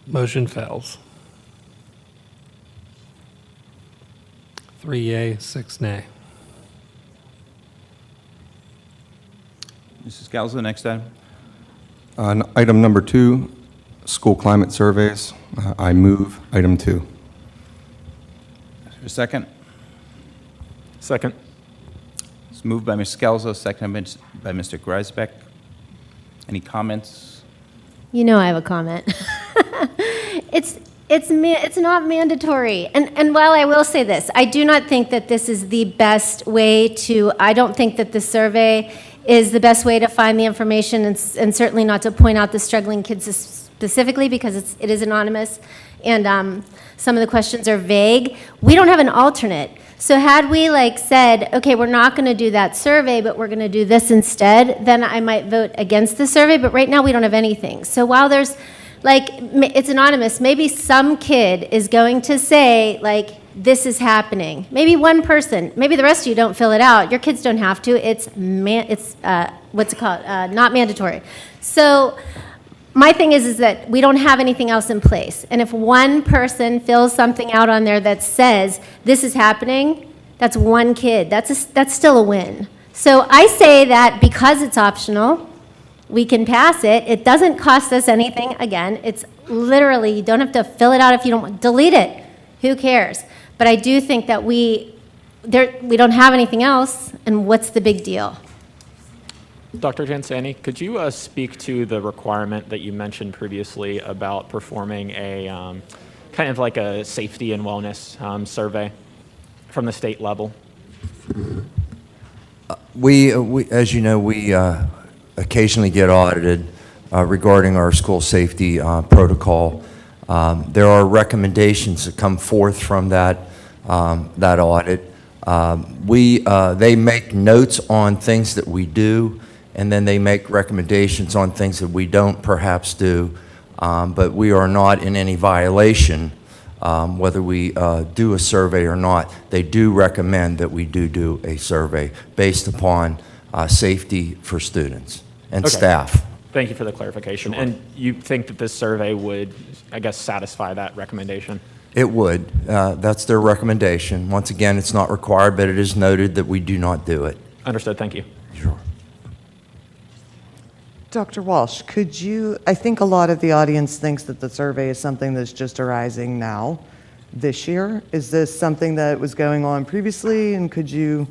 Motion fails. 3 yea, 6 nay. Mrs. Scalzo, next item. Item number 2, school climate surveys. I move item 2. Is there a second? Second. It's moved by Ms. Scalzo, seconded by Mr. Greisbeck. Any comments? You know I have a comment. It's not mandatory. And while I will say this, I do not think that this is the best way to, I don't think that the survey is the best way to find the information, and certainly not to point out the struggling kids specifically, because it is anonymous, and some of the questions are vague. We don't have an alternate. So had we said, okay, we're not going to do that survey, but we're going to do this instead, then I might vote against the survey. But right now we don't have anything. So while there's it's anonymous, maybe some kid is going to say this is happening. Maybe one person. Maybe the rest of you don't fill it out. Your kids don't have to. It's what's it called? Not mandatory. So my thing is that we don't have anything else in place. And if one person fills something out on there that says this is happening, that's one kid. That's still a win. So I say that because it's optional, we can pass it. It doesn't cost us anything. Again, it's literally, you don't have to fill it out if you don't want. Delete it. Who cares? But I do think that we don't have anything else, and what's the big deal? Dr. Jansani, could you speak to the requirement that you mentioned previously about performing a kind of like a safety and wellness survey from the state level? We as you know, we occasionally get audited regarding our school safety protocol. There are recommendations that come forth from that audit. They make notes on things that we do, and then they make recommendations on things that we don't perhaps do, but we are not in any violation whether we do a survey or not. They do recommend that we do a survey based upon safety for students and Okay. staff. Thank you for the clarification. Sure. And you think that this survey would, I guess, satisfy that recommendation? It would. That's their recommendation. Once again, it's not required, but it is noted that we do not do it. Understood. Thank you. Sure. Dr. Walsh, could you, I think a lot of the audience thinks that the survey is something that's just arising now, this year. Is this something that was going on previously, and could you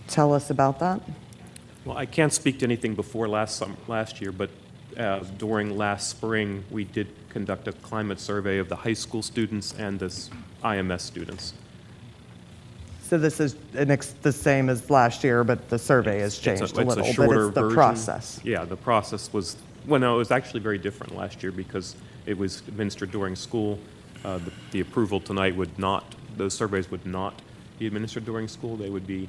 tell us about that? Well, I can't speak to anything before last year, but during last spring, we did conduct a climate survey of the high school students and the IMS students. So this is the same as last year, but the survey has changed a little, but it's the process. Yeah, the process was, well, no, it was actually very different last year because it was administered during school. The approval tonight would not, those surveys would not be administered during school. They would be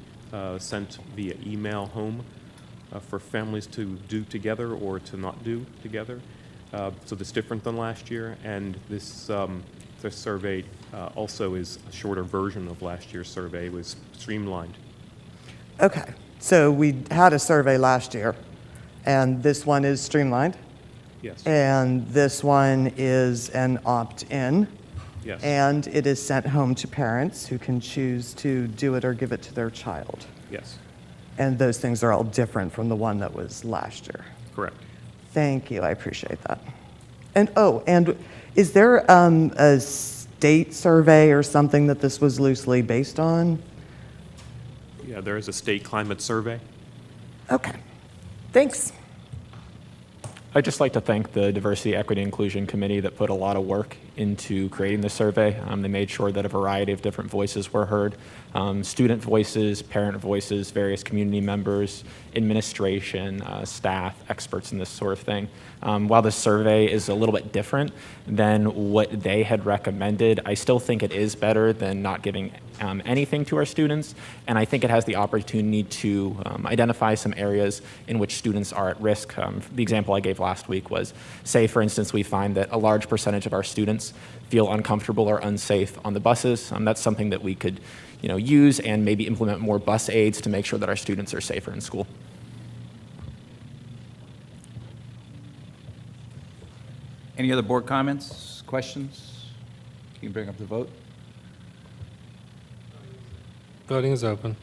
sent via email home for families to do together or to not do together. So that's different than last year. And this survey also is a shorter version of last year's survey. It was streamlined. Okay, so we had a survey last year, and this one is streamlined? Yes. And this one is an opt-in? Yes. And it is sent home to parents who can choose to do it or give it to their child? Yes. And those things are all different from the one that was last year? Correct. Thank you, I appreciate that. And is there a state survey or something that this was loosely based on? Yeah, there is a state climate survey. Okay, thanks. I'd just like to thank the Diversity, Equity, Inclusion Committee that put a lot of work into creating this survey. They made sure that a variety of different voices were heard. Student voices, parent voices, various community members, administration, staff, experts in this sort of thing. While this survey is a little bit different than what they had recommended, I still think it is better than not giving anything to our students, and I think it has the opportunity to identify some areas in which students are at risk. The example I gave last week was, say for instance, we find that a large percentage of our students feel uncomfortable or unsafe on the buses. That's something that we could use and maybe implement more bus aids to make sure that our students are safer in school. Any other board comments, questions? You can bring up the vote. Voting is open.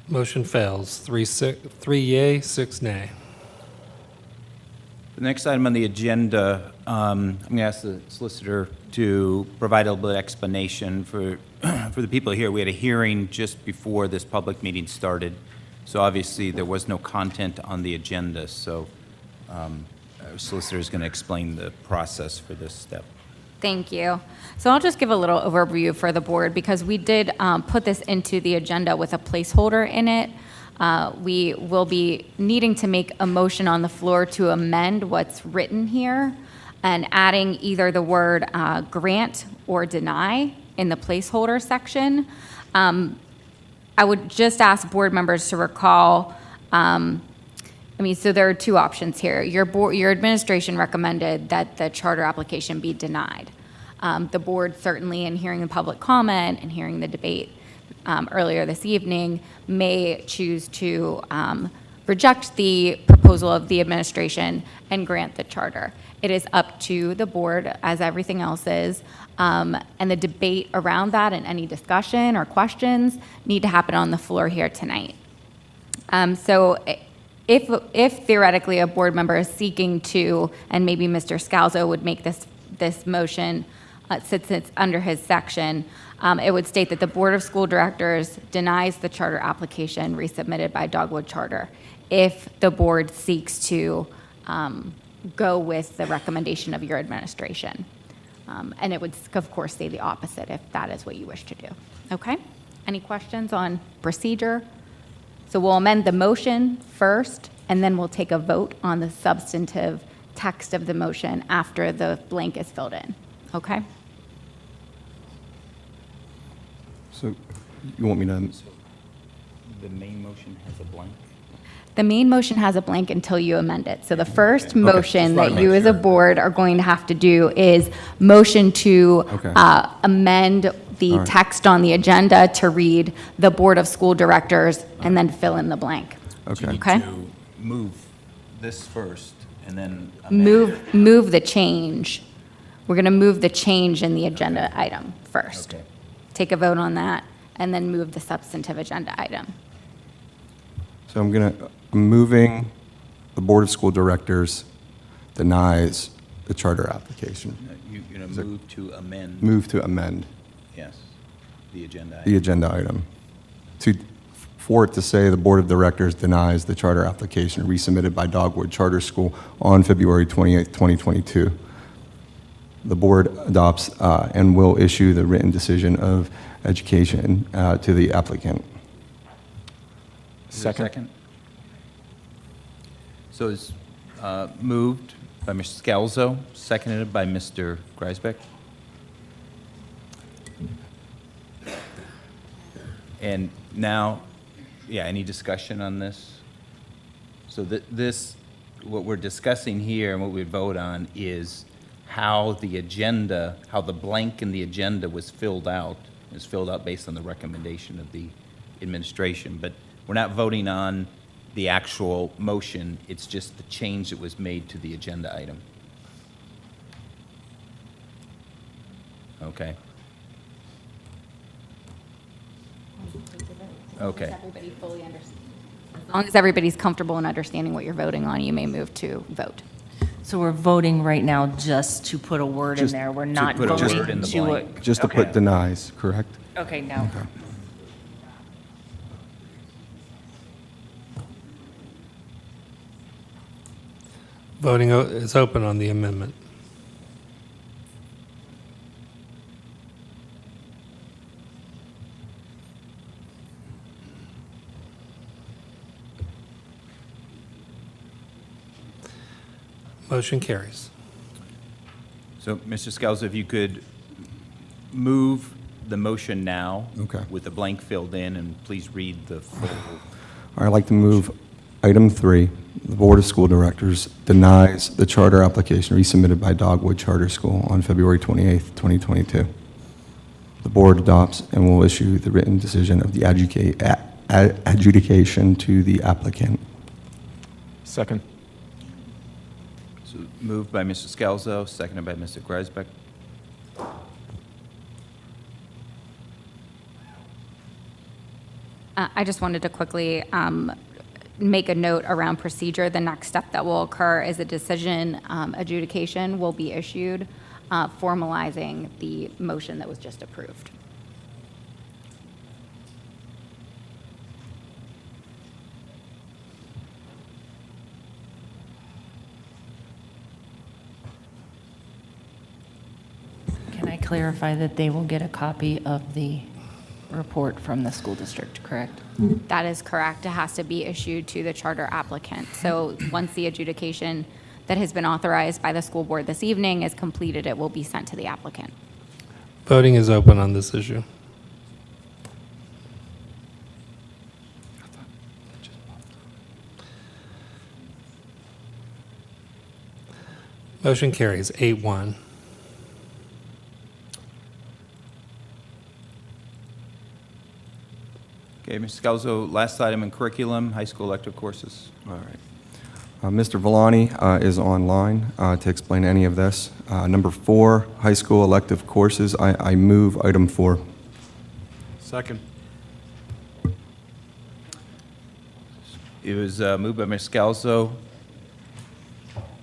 Motion fails. 3 yea, 6 nay. The next item on the agenda I'm going to ask the solicitor to provide a little bit of explanation for, for the people here. We had a hearing just before this public meeting started, so obviously there was no content on the agenda, so our solicitor is going to explain the process for this step. Thank you. So I'll just give a little overview for the board because we did put this into the agenda with a placeholder in it. We will be needing to make a motion on the floor to amend what's written here and adding either the word grant or deny in the placeholder section. I would just ask board members to recall, so there are two options here. Your administration recommended that the charter application be denied. The board certainly, in hearing the public comment and hearing the debate earlier this evening, may choose to reject the proposal of the administration and grant the charter. It is up to the board, as everything else is, and the debate around that and any discussion or questions need to happen on the floor here tonight. So if theoretically a board member is seeking to, and maybe Mr. Scalzo would make this motion, since it's under his section, it would state that the Board of School Directors denies the charter application resubmitted by Dogwood Charter if the board seeks to go with the recommendation of your administration. And it would, of course, say the opposite if that is what you wish to do. Okay? Any questions on procedure? So we'll amend the motion first, and then we'll take a vote on the substantive text of the motion after the blank is filled in. Okay? So you want me to, The main motion has a blank? The main motion has a blank until you amend it. So the first Okay, motion just wanted that to you make as a sure. board are going to have to do is motion to Okay. amend the All right. text on the agenda to read the Board of School Directors and then fill in the blank. okay. Okay? To move this first and then amend. Move the change. We're going to move the change in the agenda item first. Okay. Take a vote on that and then move the substantive agenda item. So I'm moving the Board of School Directors denies the charter application. You're going to move to amend. Move to amend Yes, the agenda the item. agenda item. For it to say the Board of Directors denies the charter application resubmitted by Dogwood Charter School on February 28th, 2022. The board adopts and will issue the written decision of education to the applicant. Is there a second? So it's moved by Mr. Scalzo, seconded by Mr. Greisbeck. And now, any discussion on this? So this, what we're discussing here and what we vote on is how the agenda, how the blank in the agenda was filled out. It was filled out based on the recommendation of the administration. But we're not voting on the actual motion, it's just the change that was made to the agenda item. Okay. Okay. As long as everybody's comfortable in understanding what you're voting on, you may move to vote. So we're voting right now just to put a word in Just there. We're to not put a voting word in the to. blank. Just to Okay. put denies, correct? Okay, now. Okay. Voting is open on the amendment. Motion carries. So, Mr. Scalzo, if you could move the motion now. Okay. With the blank filled in, and please read the full. I'd like to move item 3. The Board of School Directors denies the charter application resubmitted by Dogwood Charter School on February 28th, 2022. The board adopts and will issue the written decision of the adjudication to the applicant. Second. So moved by Mr. Scalzo, seconded by Mr. Greisbeck. I just wanted to quickly make a note around procedure. The next step that will occur is a decision adjudication will be issued, formalizing the motion that was just approved. Can I clarify that they will get a copy of the report from the school district, correct? That is correct. It has to be issued to the charter applicant. So once the adjudication that has been authorized by the school board this evening is completed, it will be sent to the applicant. Voting is open on this issue. Motion carries 8-1. Okay, Mr. Scalzo, last item in curriculum, high school elective courses. All right. Mr. Villani is online to explain any of this. Number 4, high school elective courses. I move item 4. Second. It was moved by Mr. Scalzo,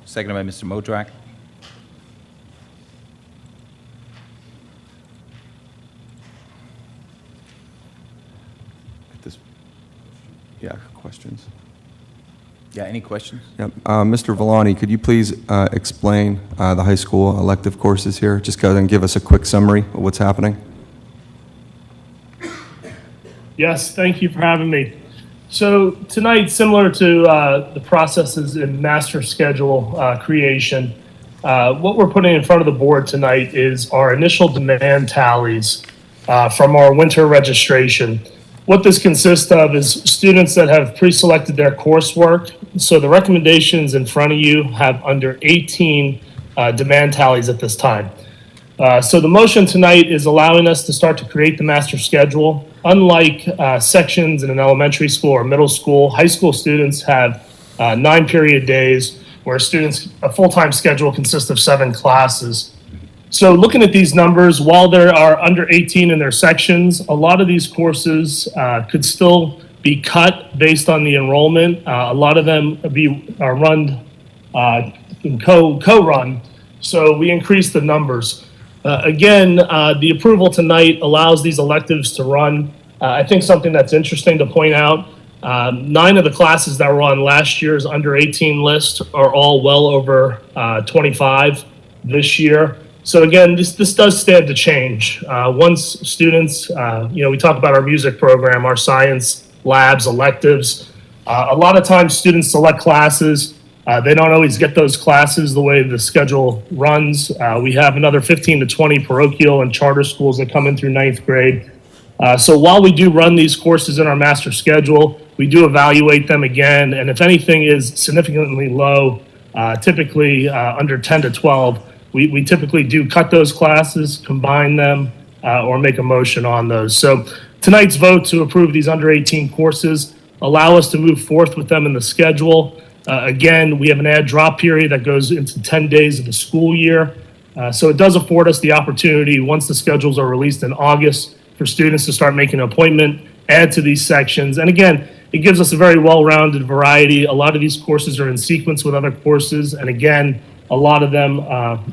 seconded by Mr. Modrak. Questions? Yeah, any questions? Yep. Mr. Villani, could you please explain the high school elective courses here? Just go ahead and give us a quick summary of what's happening. Yes, thank you for having me. So tonight, similar to the processes in master schedule creation, what we're putting in front of the board tonight is our initial demand tallies from our winter registration. What this consists of is students that have pre-selected their coursework. So the recommendations in front of you have under 18 demand tallies at this time. So the motion tonight is allowing us to start to create the master schedule. Unlike sections in an elementary school or middle school, high school students have 9 period days, where a full-time schedule consists of 7 classes. So looking at these numbers, while there are under 18 in their sections, a lot of these courses could still be cut based on the enrollment. A lot of them are run in co-run, so we increase the numbers. Again, the approval tonight allows these electives to run. I think something that's interesting to point out, 9 of the classes that were on last year's under 18 list are all well over 25 this year. So again, this does stand to change. Once students, we talk about our music program, our science labs, electives. A lot of times students select classes. They don't always get those classes the way the schedule runs. We have another 15 to 20 parochial and charter schools that come in through 9th grade. So while we do run these courses in our master schedule, we do evaluate them again. And if anything is significantly low, typically under 10 to 12, we typically do cut those classes, combine them, or make a motion on those. So tonight's vote to approve these under 18 courses allow us to move forth with them in the schedule. Again, we have an add drop period that goes into 10 days of the school year. So it does afford us the opportunity, once the schedules are released in August, for students to start making an appointment, add to these sections. And again, it gives us a very well-rounded variety. A lot of these courses are in sequence with other courses. And again, a lot of them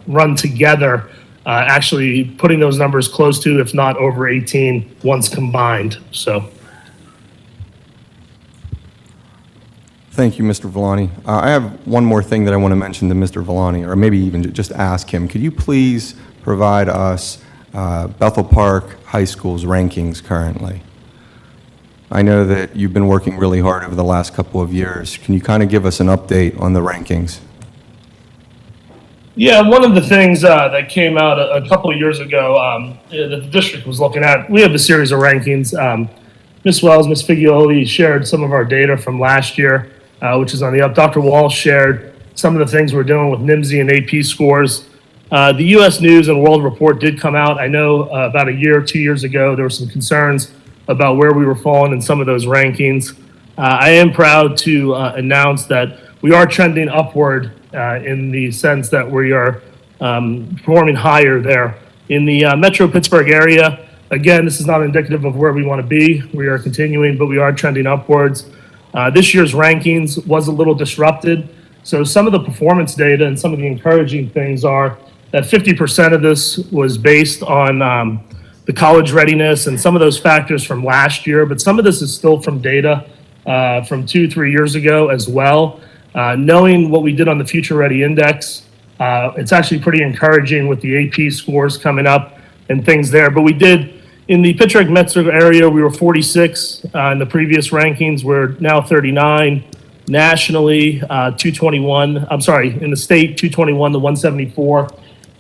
run together, actually putting those numbers close to, if not over 18, once combined. So. Thank you, Mr. Villani. I have one more thing that I want to mention to Mr. Villani, or maybe even just ask him. Could you please provide us Bethel Park High School's rankings currently? I know that you've been working really hard over the last couple of years. Can you kind of give us an update on the rankings? Yeah, one of the things that came out a couple of years ago that the district was looking at, we have a series of rankings. Ms. Wells, Ms. Figlioli shared some of our data from last year, which is on the up. Dr. Walsh shared some of the things we're doing with NIMSY and AP scores. The U.S. News and World Report did come out. I know about a year or 2 years ago, there were some concerns about where we were falling in some of those rankings. I am proud to announce that we are trending upward in the sense that we are performing higher there. In the Metro Pittsburgh area, again, this is not indicative of where we want to be. We are continuing, but we are trending upwards. This year's rankings was a little disrupted. So some of the performance data and some of the encouraging things are that 50% of this was based on the college readiness and some of those factors from last year, but some of this is still from data from 2-3 years ago as well. Knowing what we did on the Future Ready Index, it's actually pretty encouraging with the AP scores coming up and things there. But we did, in the Pittsburgh Metro area, we were 46 in the previous rankings. We're now 39. Nationally, 221. I'm sorry, in the state, 221 to 174.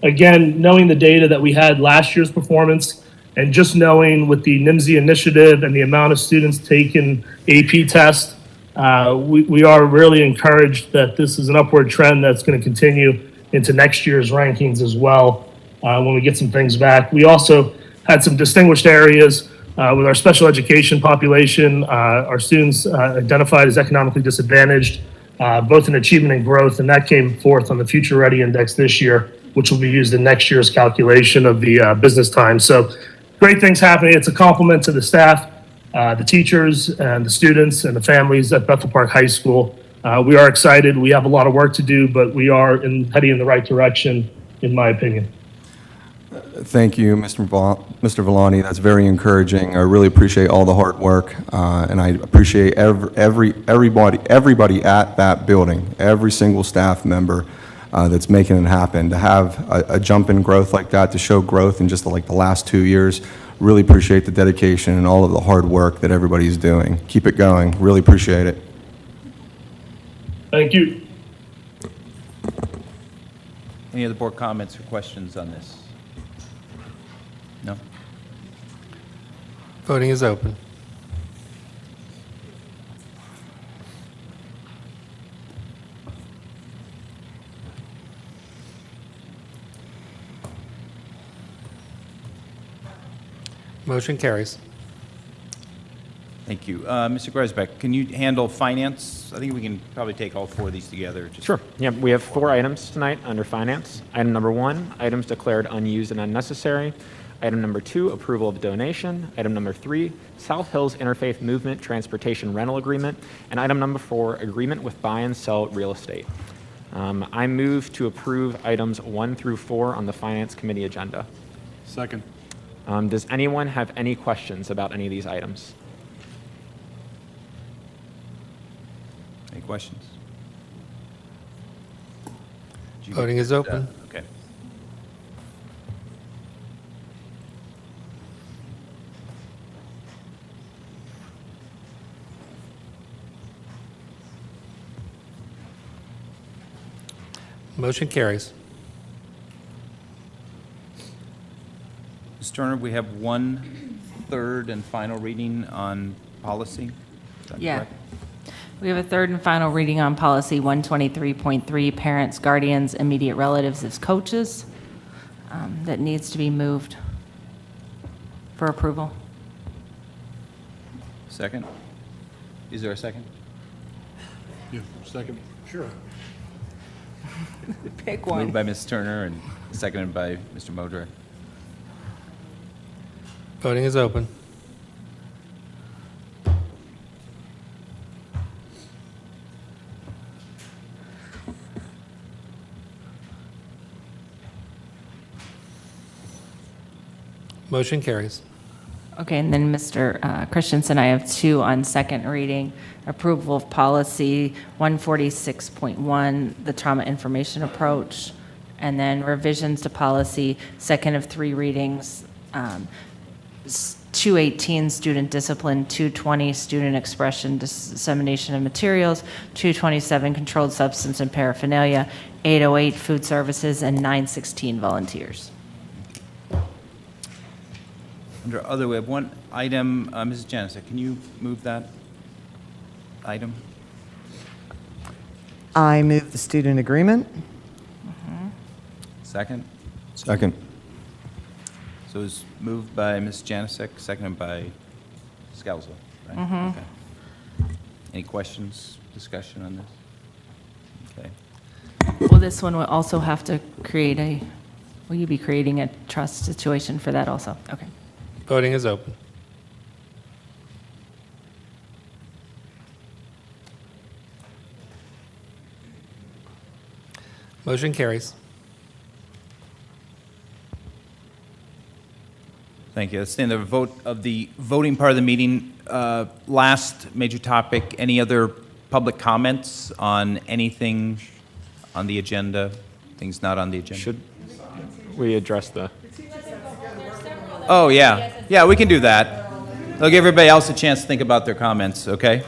Again, knowing the data that we had last year's performance and just knowing with the NIMSY initiative and the amount of students taking AP tests, we are really encouraged that this is an upward trend that's going to continue into next year's rankings as well when we get some things back. We also had some distinguished areas with our special education population, our students identified as economically disadvantaged, both in achievement and growth, and that came forth on the Future Ready Index this year, which will be used in next year's calculation of the business time. So great things happening. It's a compliment to the staff, the teachers, and the students and the families at Bethel Park High School. We are excited. We have a lot of work to do, but we are heading in the right direction, in my opinion. Thank you, Mr. Villani. That's very encouraging. I really appreciate all the hard work, and I appreciate everybody at that building, every single staff member that's making it happen. To have a jump in growth like that, to show growth in just like the last 2 years, really appreciate the dedication and all of the hard work that everybody's doing. Keep it going. Really appreciate it. Thank you. Any other board comments or questions on this? No? Voting is open. Motion carries. Thank you. Mr. Grosbeck, can you handle finance? I think we can probably take all four of these together. Sure. Yeah, we have 4 items tonight under finance. Item number 1, items declared unused and unnecessary. Item number 2, approval of donation. Item number 3, South Hills Interfaith Movement Transportation Rental Agreement. And item number 4, agreement with buy and sell real estate. I move to approve items 1 through 4 on the Finance Committee agenda. Second. Does anyone have any questions about any of these items? Any questions? Did you Voting get- is open. Okay. Motion carries. Ms. Turner, we have 1/3 and final reading on policy. Is that Yeah. correct? We have a third and final reading on policy 123.3, parents, guardians, immediate relatives as coaches, that needs to be moved for approval. Second? Is there a second? Yeah, second. Sure. Pick Moved by Ms. Turner and seconded by Mr. Modra. Voting is open. Motion carries. Okay, and then Mr. Christensen, I have 2 on second reading. Approval of policy 146.1, the trauma information approach, and then revisions to policy, second of 3 readings, 218, student discipline, 220, student expression, dissemination of materials, 227, controlled substance and paraphernalia, 808, food services, and 916, volunteers. Under other, we have one item. Mrs. Janicek, can you move that item? I move the student agreement. Second? Second. So it was moved by Ms. Janicek, seconded by Scalzo, right? Mhm. Okay. Any questions, discussion on this? Okay. Well, this one will also have to create will you be creating a trust situation for that also? Okay. Voting is open. Motion carries. Thank you. That's the end of the voting part of the meeting. Last major topic, any other public comments on anything on the agenda, things not on the agenda? Should we address the? Oh, yeah. Yeah, we can do that. They'll give everybody else a chance to think about their comments, okay?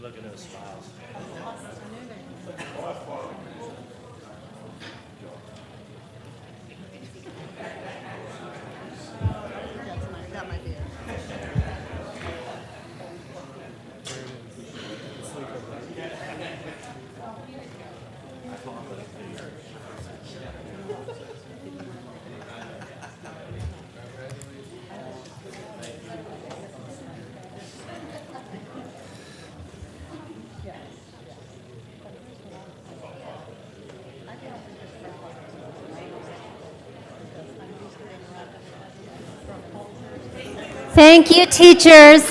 Look at those files. Thank you, teachers.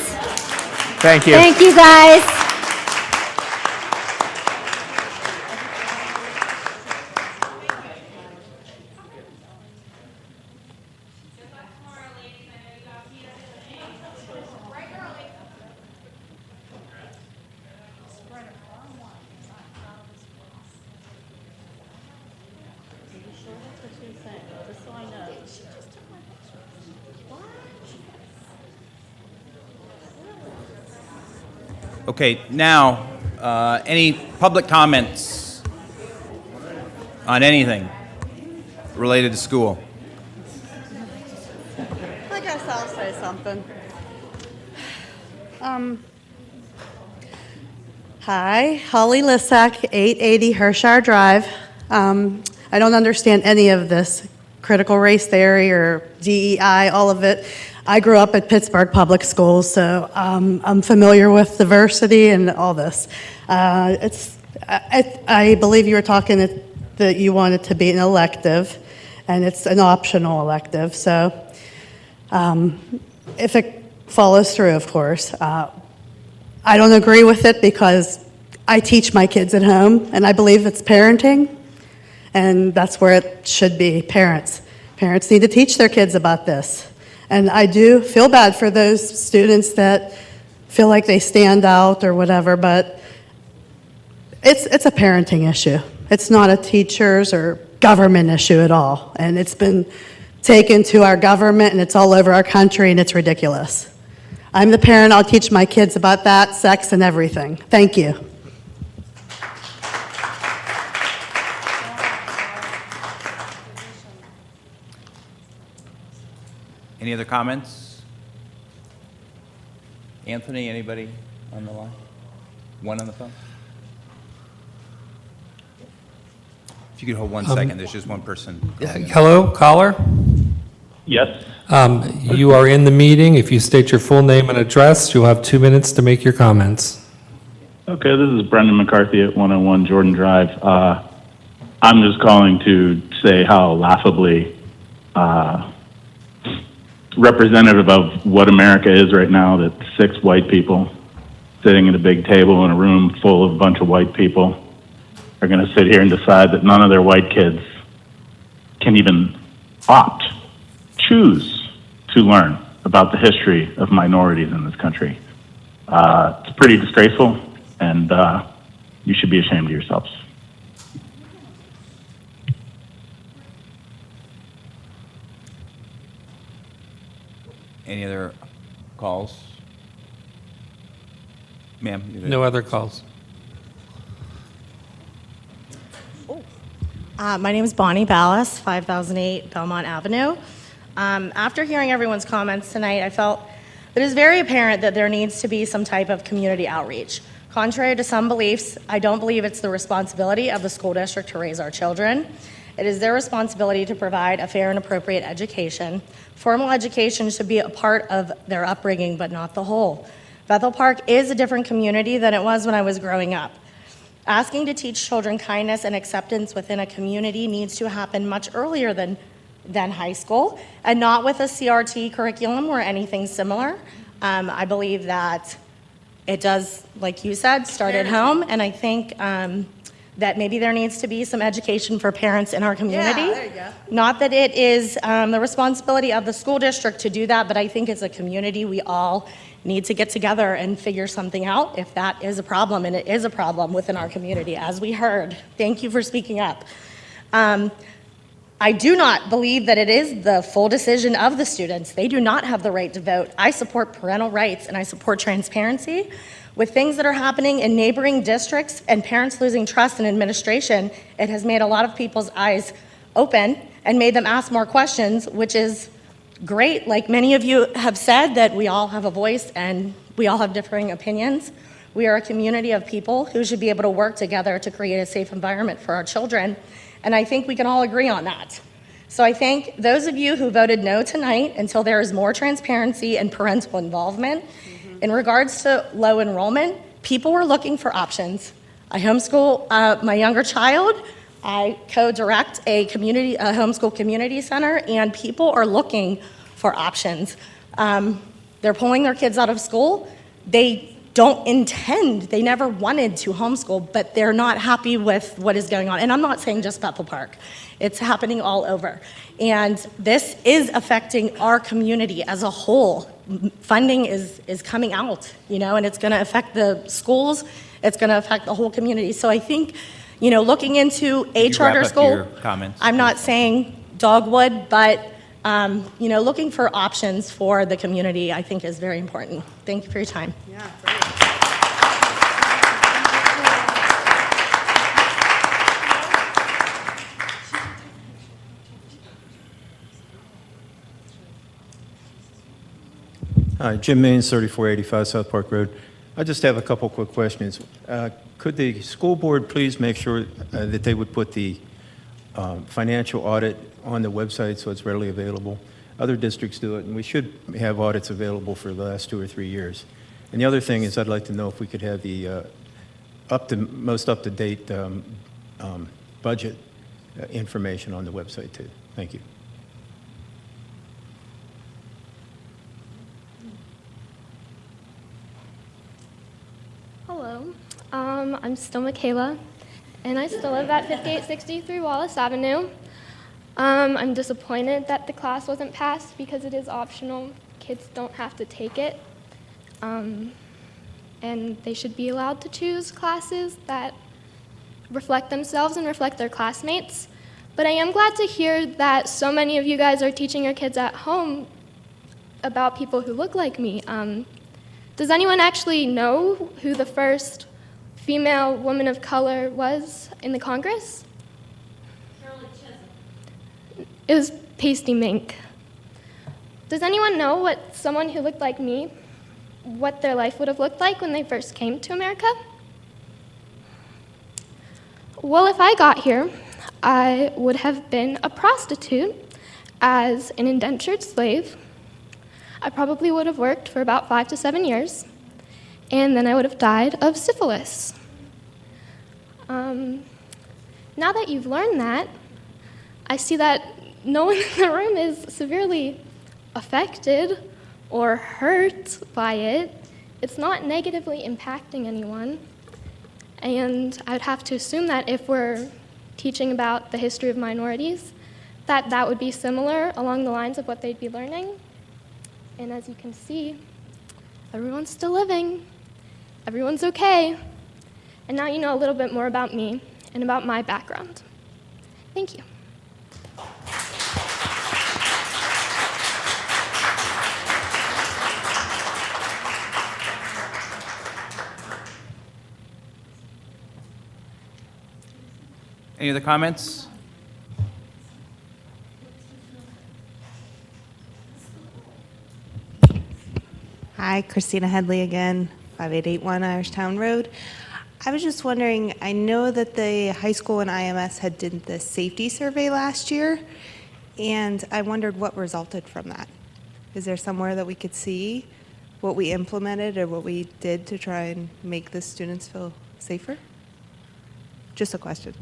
Thank you. Thank you, guys. Okay, now, any public comments on anything related to school? I guess I'll say something. Hi, Holly Lissack, 880 Hershire Drive. I don't understand any of this critical race theory or DEI, all of it. I grew up at Pittsburgh Public Schools, so I'm familiar with diversity and all this. I believe you were talking that you want it to be an elective, and it's an optional elective. So if it follows through, of course. I don't agree with it because I teach my kids at home, and I believe it's parenting, and that's where it should be, parents. Parents need to teach their kids about this. And I do feel bad for those students that feel like they stand out or whatever, but it's a parenting issue. It's not a teacher's or government issue at all. And it's been taken to our government, and it's all over our country, and it's ridiculous. I'm the parent. I'll teach my kids about that, sex, and everything. Thank you. Any other comments? Anthony, anybody on the line? One on the phone? If you could hold 1 second, there's just one person. Hello, caller? Yes. You are in the meeting. If you state your full name and address, you'll have 2 minutes to make your comments. Okay, this is Brendan McCarthy at 101 Jordan Drive. I'm just calling to say how laughably representative of what America is right now, that 6 white people sitting at a big table in a room full of a bunch of white people are going to sit here and decide that none of their white kids can even choose to learn about the history of minorities in this country. It's pretty disgraceful, and you should be ashamed of yourselves. Any other calls? Ma'am? No other calls. My name is Bonnie Ballas, 5008 Belmont Avenue. After hearing everyone's comments tonight, I felt that it is very apparent that there needs to be some type of community outreach. Contrary to some beliefs, I don't believe it's the responsibility of the school district to raise our children. It is their responsibility to provide a fair and appropriate education. Formal education should be a part of their upbringing, but not the whole. Bethel Park is a different community than it was when I was growing up. Asking to teach children kindness and acceptance within a community needs to happen much earlier than high school, and not with a CRT curriculum or anything similar. I believe that it does, like you said, start at home, and I think that maybe there needs to be some education for parents in our community. Yeah, there you go. Not that it is the responsibility of the school district to do that, but I think as a community, we all need to get together and figure something out if that is a problem, and it is a problem within our community, as we heard. Thank you for speaking up. I do not believe that it is the full decision of the students. They do not have the right to vote. I support parental rights, and I support transparency. With things that are happening in neighboring districts and parents losing trust in administration, it has made a lot of people's eyes open and made them ask more questions, which is great. Like many of you have said, that we all have a voice and we all have differing opinions. We are a community of people who should be able to work together to create a safe environment for our children, and I think we can all agree on that. So I thank those of you who voted no tonight until there is more transparency and parental involvement. In regards to low enrollment, people were looking for options. I homeschool my younger child. I co-direct a homeschool community center, and people are looking for options. They're pulling their kids out of school. They don't intend, they never wanted to homeschool, but they're not happy with what is going on. And I'm not saying just Bethel Park. It's happening all over. And this is affecting our community as a whole. Funding is coming out, and it's going to affect the schools. It's going to affect the whole community. So I think, looking into a charter school, I'm not saying Dogwood, but, looking for options for the community, I think is very important. Thank you for your time. Yeah, great. Hi, Jim Maines, 3485 South Park Road. I just have a couple quick questions. Could the school board please make sure that they would put the financial audit on the website so it's readily available? Other districts do it, and we should have audits available for the last 2 or 3 years. And the other thing is I'd like to know if we could have the most up-to-date budget information on the website too. Thank you. Hello, I'm still Michaela, and I still live at 5863 Wallace Avenue. I'm disappointed that the class wasn't passed because it is optional. Kids don't have to take it, and they should be allowed to choose classes that reflect themselves and reflect their classmates. But I am glad to hear that so many of you guys are teaching your kids at home about people who look like me. Does anyone actually know who the first female woman of color was in the Congress? Shirley Chisholm. It was Pasty Mink. Does anyone know what someone who looked like me, what their life would have looked like when they first came to America? Well, if I got here, I would have been a prostitute as an indentured slave. I probably would have worked for about 5 to 7 years, and then I would have died of syphilis. Now that you've learned that, I see that no one in the room is severely affected or hurt by it. It's not negatively impacting anyone. And I would have to assume that if we're teaching about the history of minorities, that that would be similar along the lines of what they'd be learning. And as you can see, everyone's still living. Everyone's okay. And now you know a little bit more about me and about my background. Thank you. Any other comments? Hi, Christina Headley again, 5881 Irishtown Road. I was just wondering, I know that the high school and IMS had did the safety survey last year, and I wondered what resulted from that. Is there somewhere that we could see what we implemented or what we did to try and make the students feel safer? Just a question.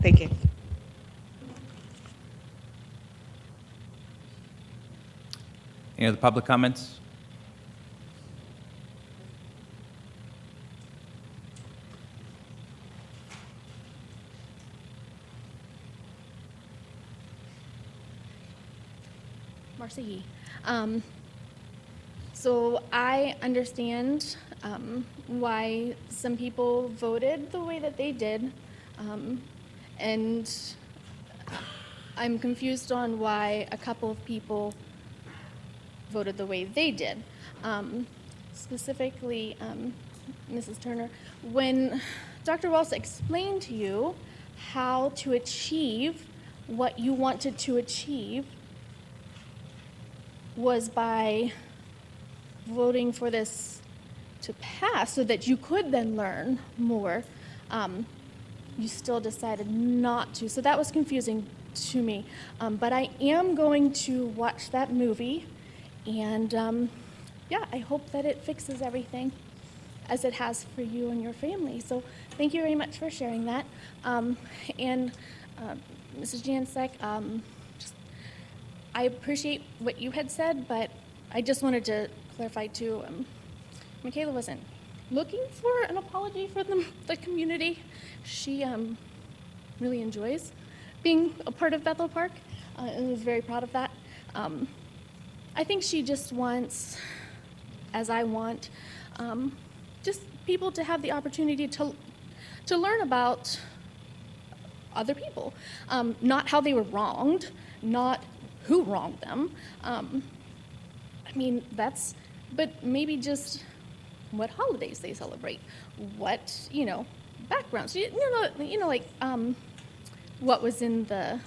Thank you. Any other public comments? Marcia Yee. So I understand why some people voted the way that they did, and I'm confused on why a couple of people voted the way they did. Specifically, Mrs. Turner, when Dr. Wells explained to you how to achieve what you wanted to achieve, was by voting for this to pass so that you could then learn more. You still decided not to, so that was confusing to me. But I am going to watch that movie, and yeah, I hope that it fixes everything as it has for you and your family. So thank you very much for sharing that. And Mrs. Jancek, I appreciate what you had said, but I just wanted to clarify too, Michaela wasn't looking for an apology for the community. She really enjoys being a part of Bethel Park and was very proud of that. I think she just wants, as I want, just people to have the opportunity to learn about other people, not how they were wronged, not who wronged them. I mean, but maybe just what holidays they celebrate, what, backgrounds, like what was in the,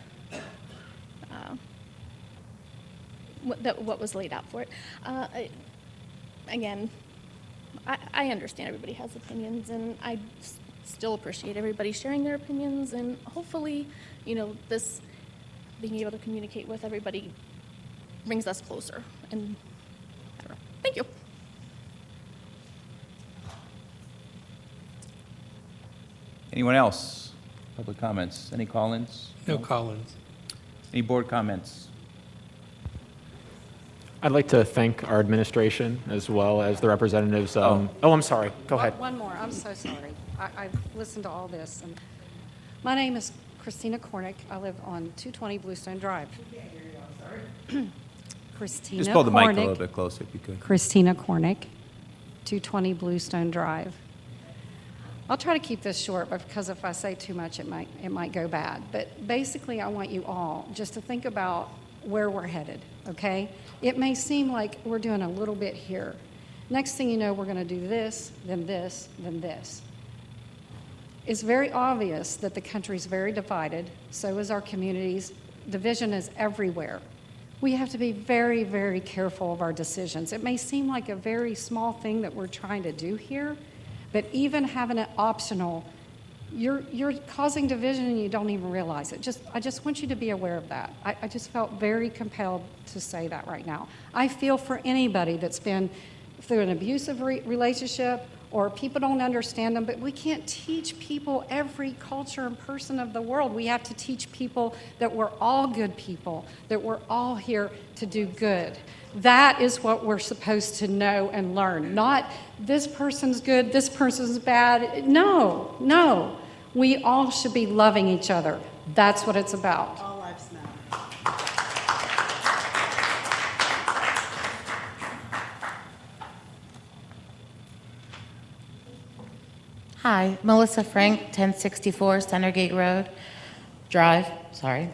what was laid out for it. Again, I understand everybody has opinions, and I still appreciate everybody sharing their opinions, and hopefully, this being able to communicate with everybody brings us closer. And I don't know. Thank you. Anyone else? Public comments? Any call-ins? No call-ins. Any board comments? I'd like to thank our administration as well as the representatives. Oh, I'm sorry. Go ahead. One more. I'm so sorry. I've listened to all this. And my name is Christina Cornick. I live on 220 Bluestone Drive. Christina Just pull the mic a Cornick. little bit closer if you could. Christina Cornick, 220 Bluestone Drive. I'll try to keep this short, but because if I say too much, it might go bad. But basically, I want you all just to think about where we're headed, okay? It may seem like we're doing a little bit here. Next thing you know, we're going to do this, then this, then this. It's very obvious that the country's very divided, so is our communities. Division is everywhere. We have to be very, very careful of our decisions. It may seem like a very small thing that we're trying to do here, but even having it optional, you're causing division and you don't even realize it. I just want you to be aware of that. I just felt very compelled to say that right now. I feel for anybody that's been through an abusive relationship or people don't understand them, but we can't teach people every culture and person of the world. We have to teach people that we're all good people, that we're all here to do good. That is what we're supposed to know and learn, not this person's good, this person's bad. No, no. We all should be loving each other. That's what it's about. All lives matter. Hi, Melissa Frank, 1064 Centergate Road Drive, sorry.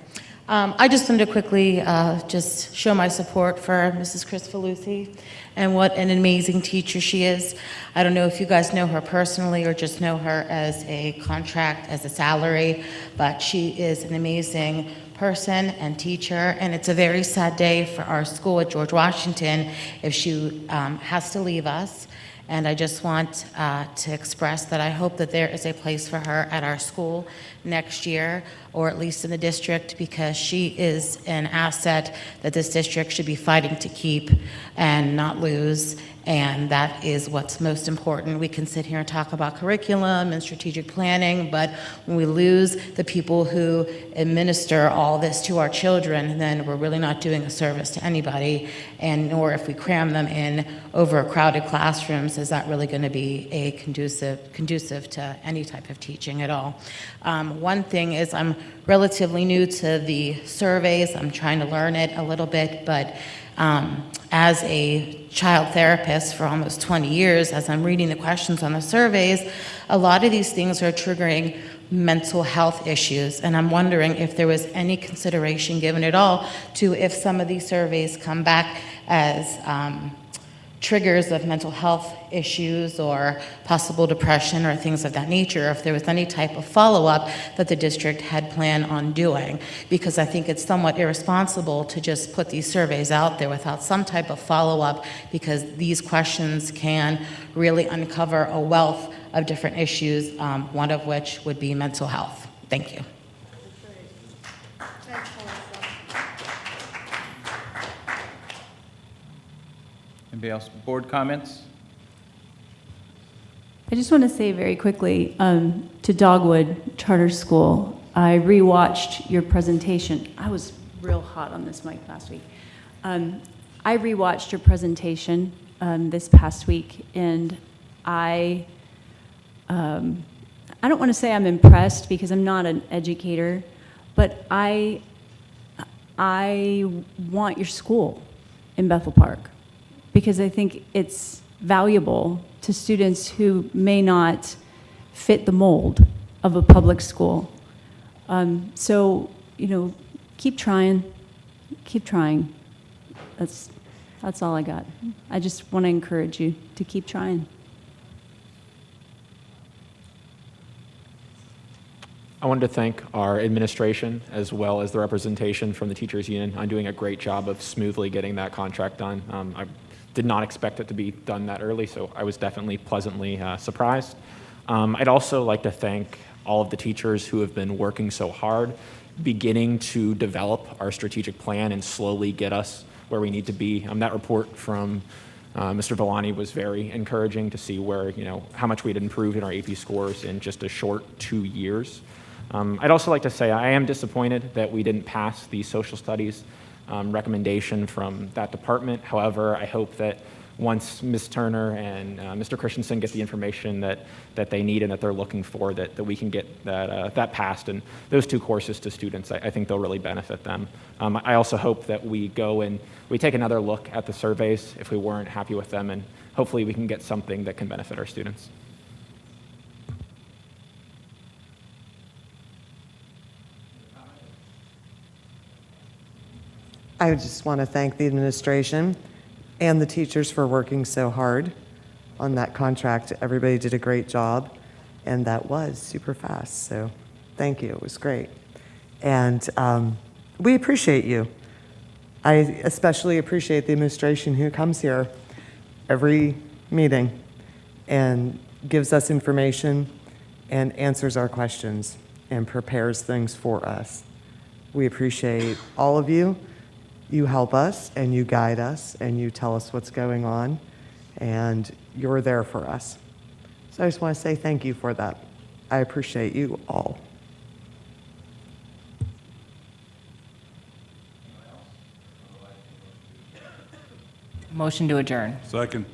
I just wanted to quickly just show my support for Mrs. Chris Falusi and what an amazing teacher she is. I don't know if you guys know her personally or just know her as a contract, as a salary, but she is an amazing person and teacher, and it's a very sad day for our school at George Washington if she has to leave us. And I just want to express that I hope that there is a place for her at our school next year, or at least in the district, because she is an asset that this district should be fighting to keep and not lose. And that is what's most important. We can sit here and talk about curriculum and strategic planning, but when we lose the people who administer all this to our children, then we're really not doing a service to anybody. And nor if we cram them in overcrowded classrooms, is that really going to be a conducive to any type of teaching at all. One thing is I'm relatively new to the surveys. I'm trying to learn it a little bit, but as a child therapist for almost 20 years, as I'm reading the questions on the surveys, a lot of these things are triggering mental health issues, and I'm wondering if there was any consideration given at all to if some of these surveys come back as triggers of mental health issues or possible depression or things of that nature, if there was any type of follow-up that the district had planned on doing. Because I think it's somewhat irresponsible to just put these surveys out there without some type of follow-up, because these questions can really uncover a wealth of different issues, one of which would be mental health. Thank you. Anybody else? Board comments? I just want to say very quickly to Dogwood Charter School, I rewatched your presentation. I was real hot on this mic last week. I rewatched your presentation this past week, and I don't want to say I'm impressed because I'm not an educator, but I want your school in Bethel Park, because I think it's valuable to students who may not fit the mold of a public school. So, you know, keep trying. That's all I got. I just want to encourage you to keep trying. I wanted to thank our administration as well as the representation from the teachers union on doing a great job of smoothly getting that contract done. I did not expect it to be done that early, so I was definitely pleasantly surprised. I'd also like to thank all of the teachers who have been working so hard, beginning to develop our strategic plan and slowly get us where we need to be. That report from Mr. Villani was very encouraging to see where, how much we had improved in our AP scores in just a short 2 years. I'd also like to say I am disappointed that we didn't pass the social studies recommendation from that department. However, I hope that once Ms. Turner and Mr. Christensen get the information that they need and that they're looking for, that we can get that passed. And those 2 courses to students, I think they'll really benefit them. I also hope that we go and we take another look at the surveys if we weren't happy with them, and hopefully we can get something that can benefit our students. I just want to thank the administration and the teachers for working so hard on that contract. Everybody did a great job, and that was super fast. So thank you. It was great. And we appreciate you. I especially appreciate the administration who comes here every meeting and gives us information and answers our questions and prepares things for us. We appreciate all of you. You help us and you guide us and you tell us what's going on, and you're there for us. So I just want to say thank you for that. I appreciate you all. Motion to adjourn. Second.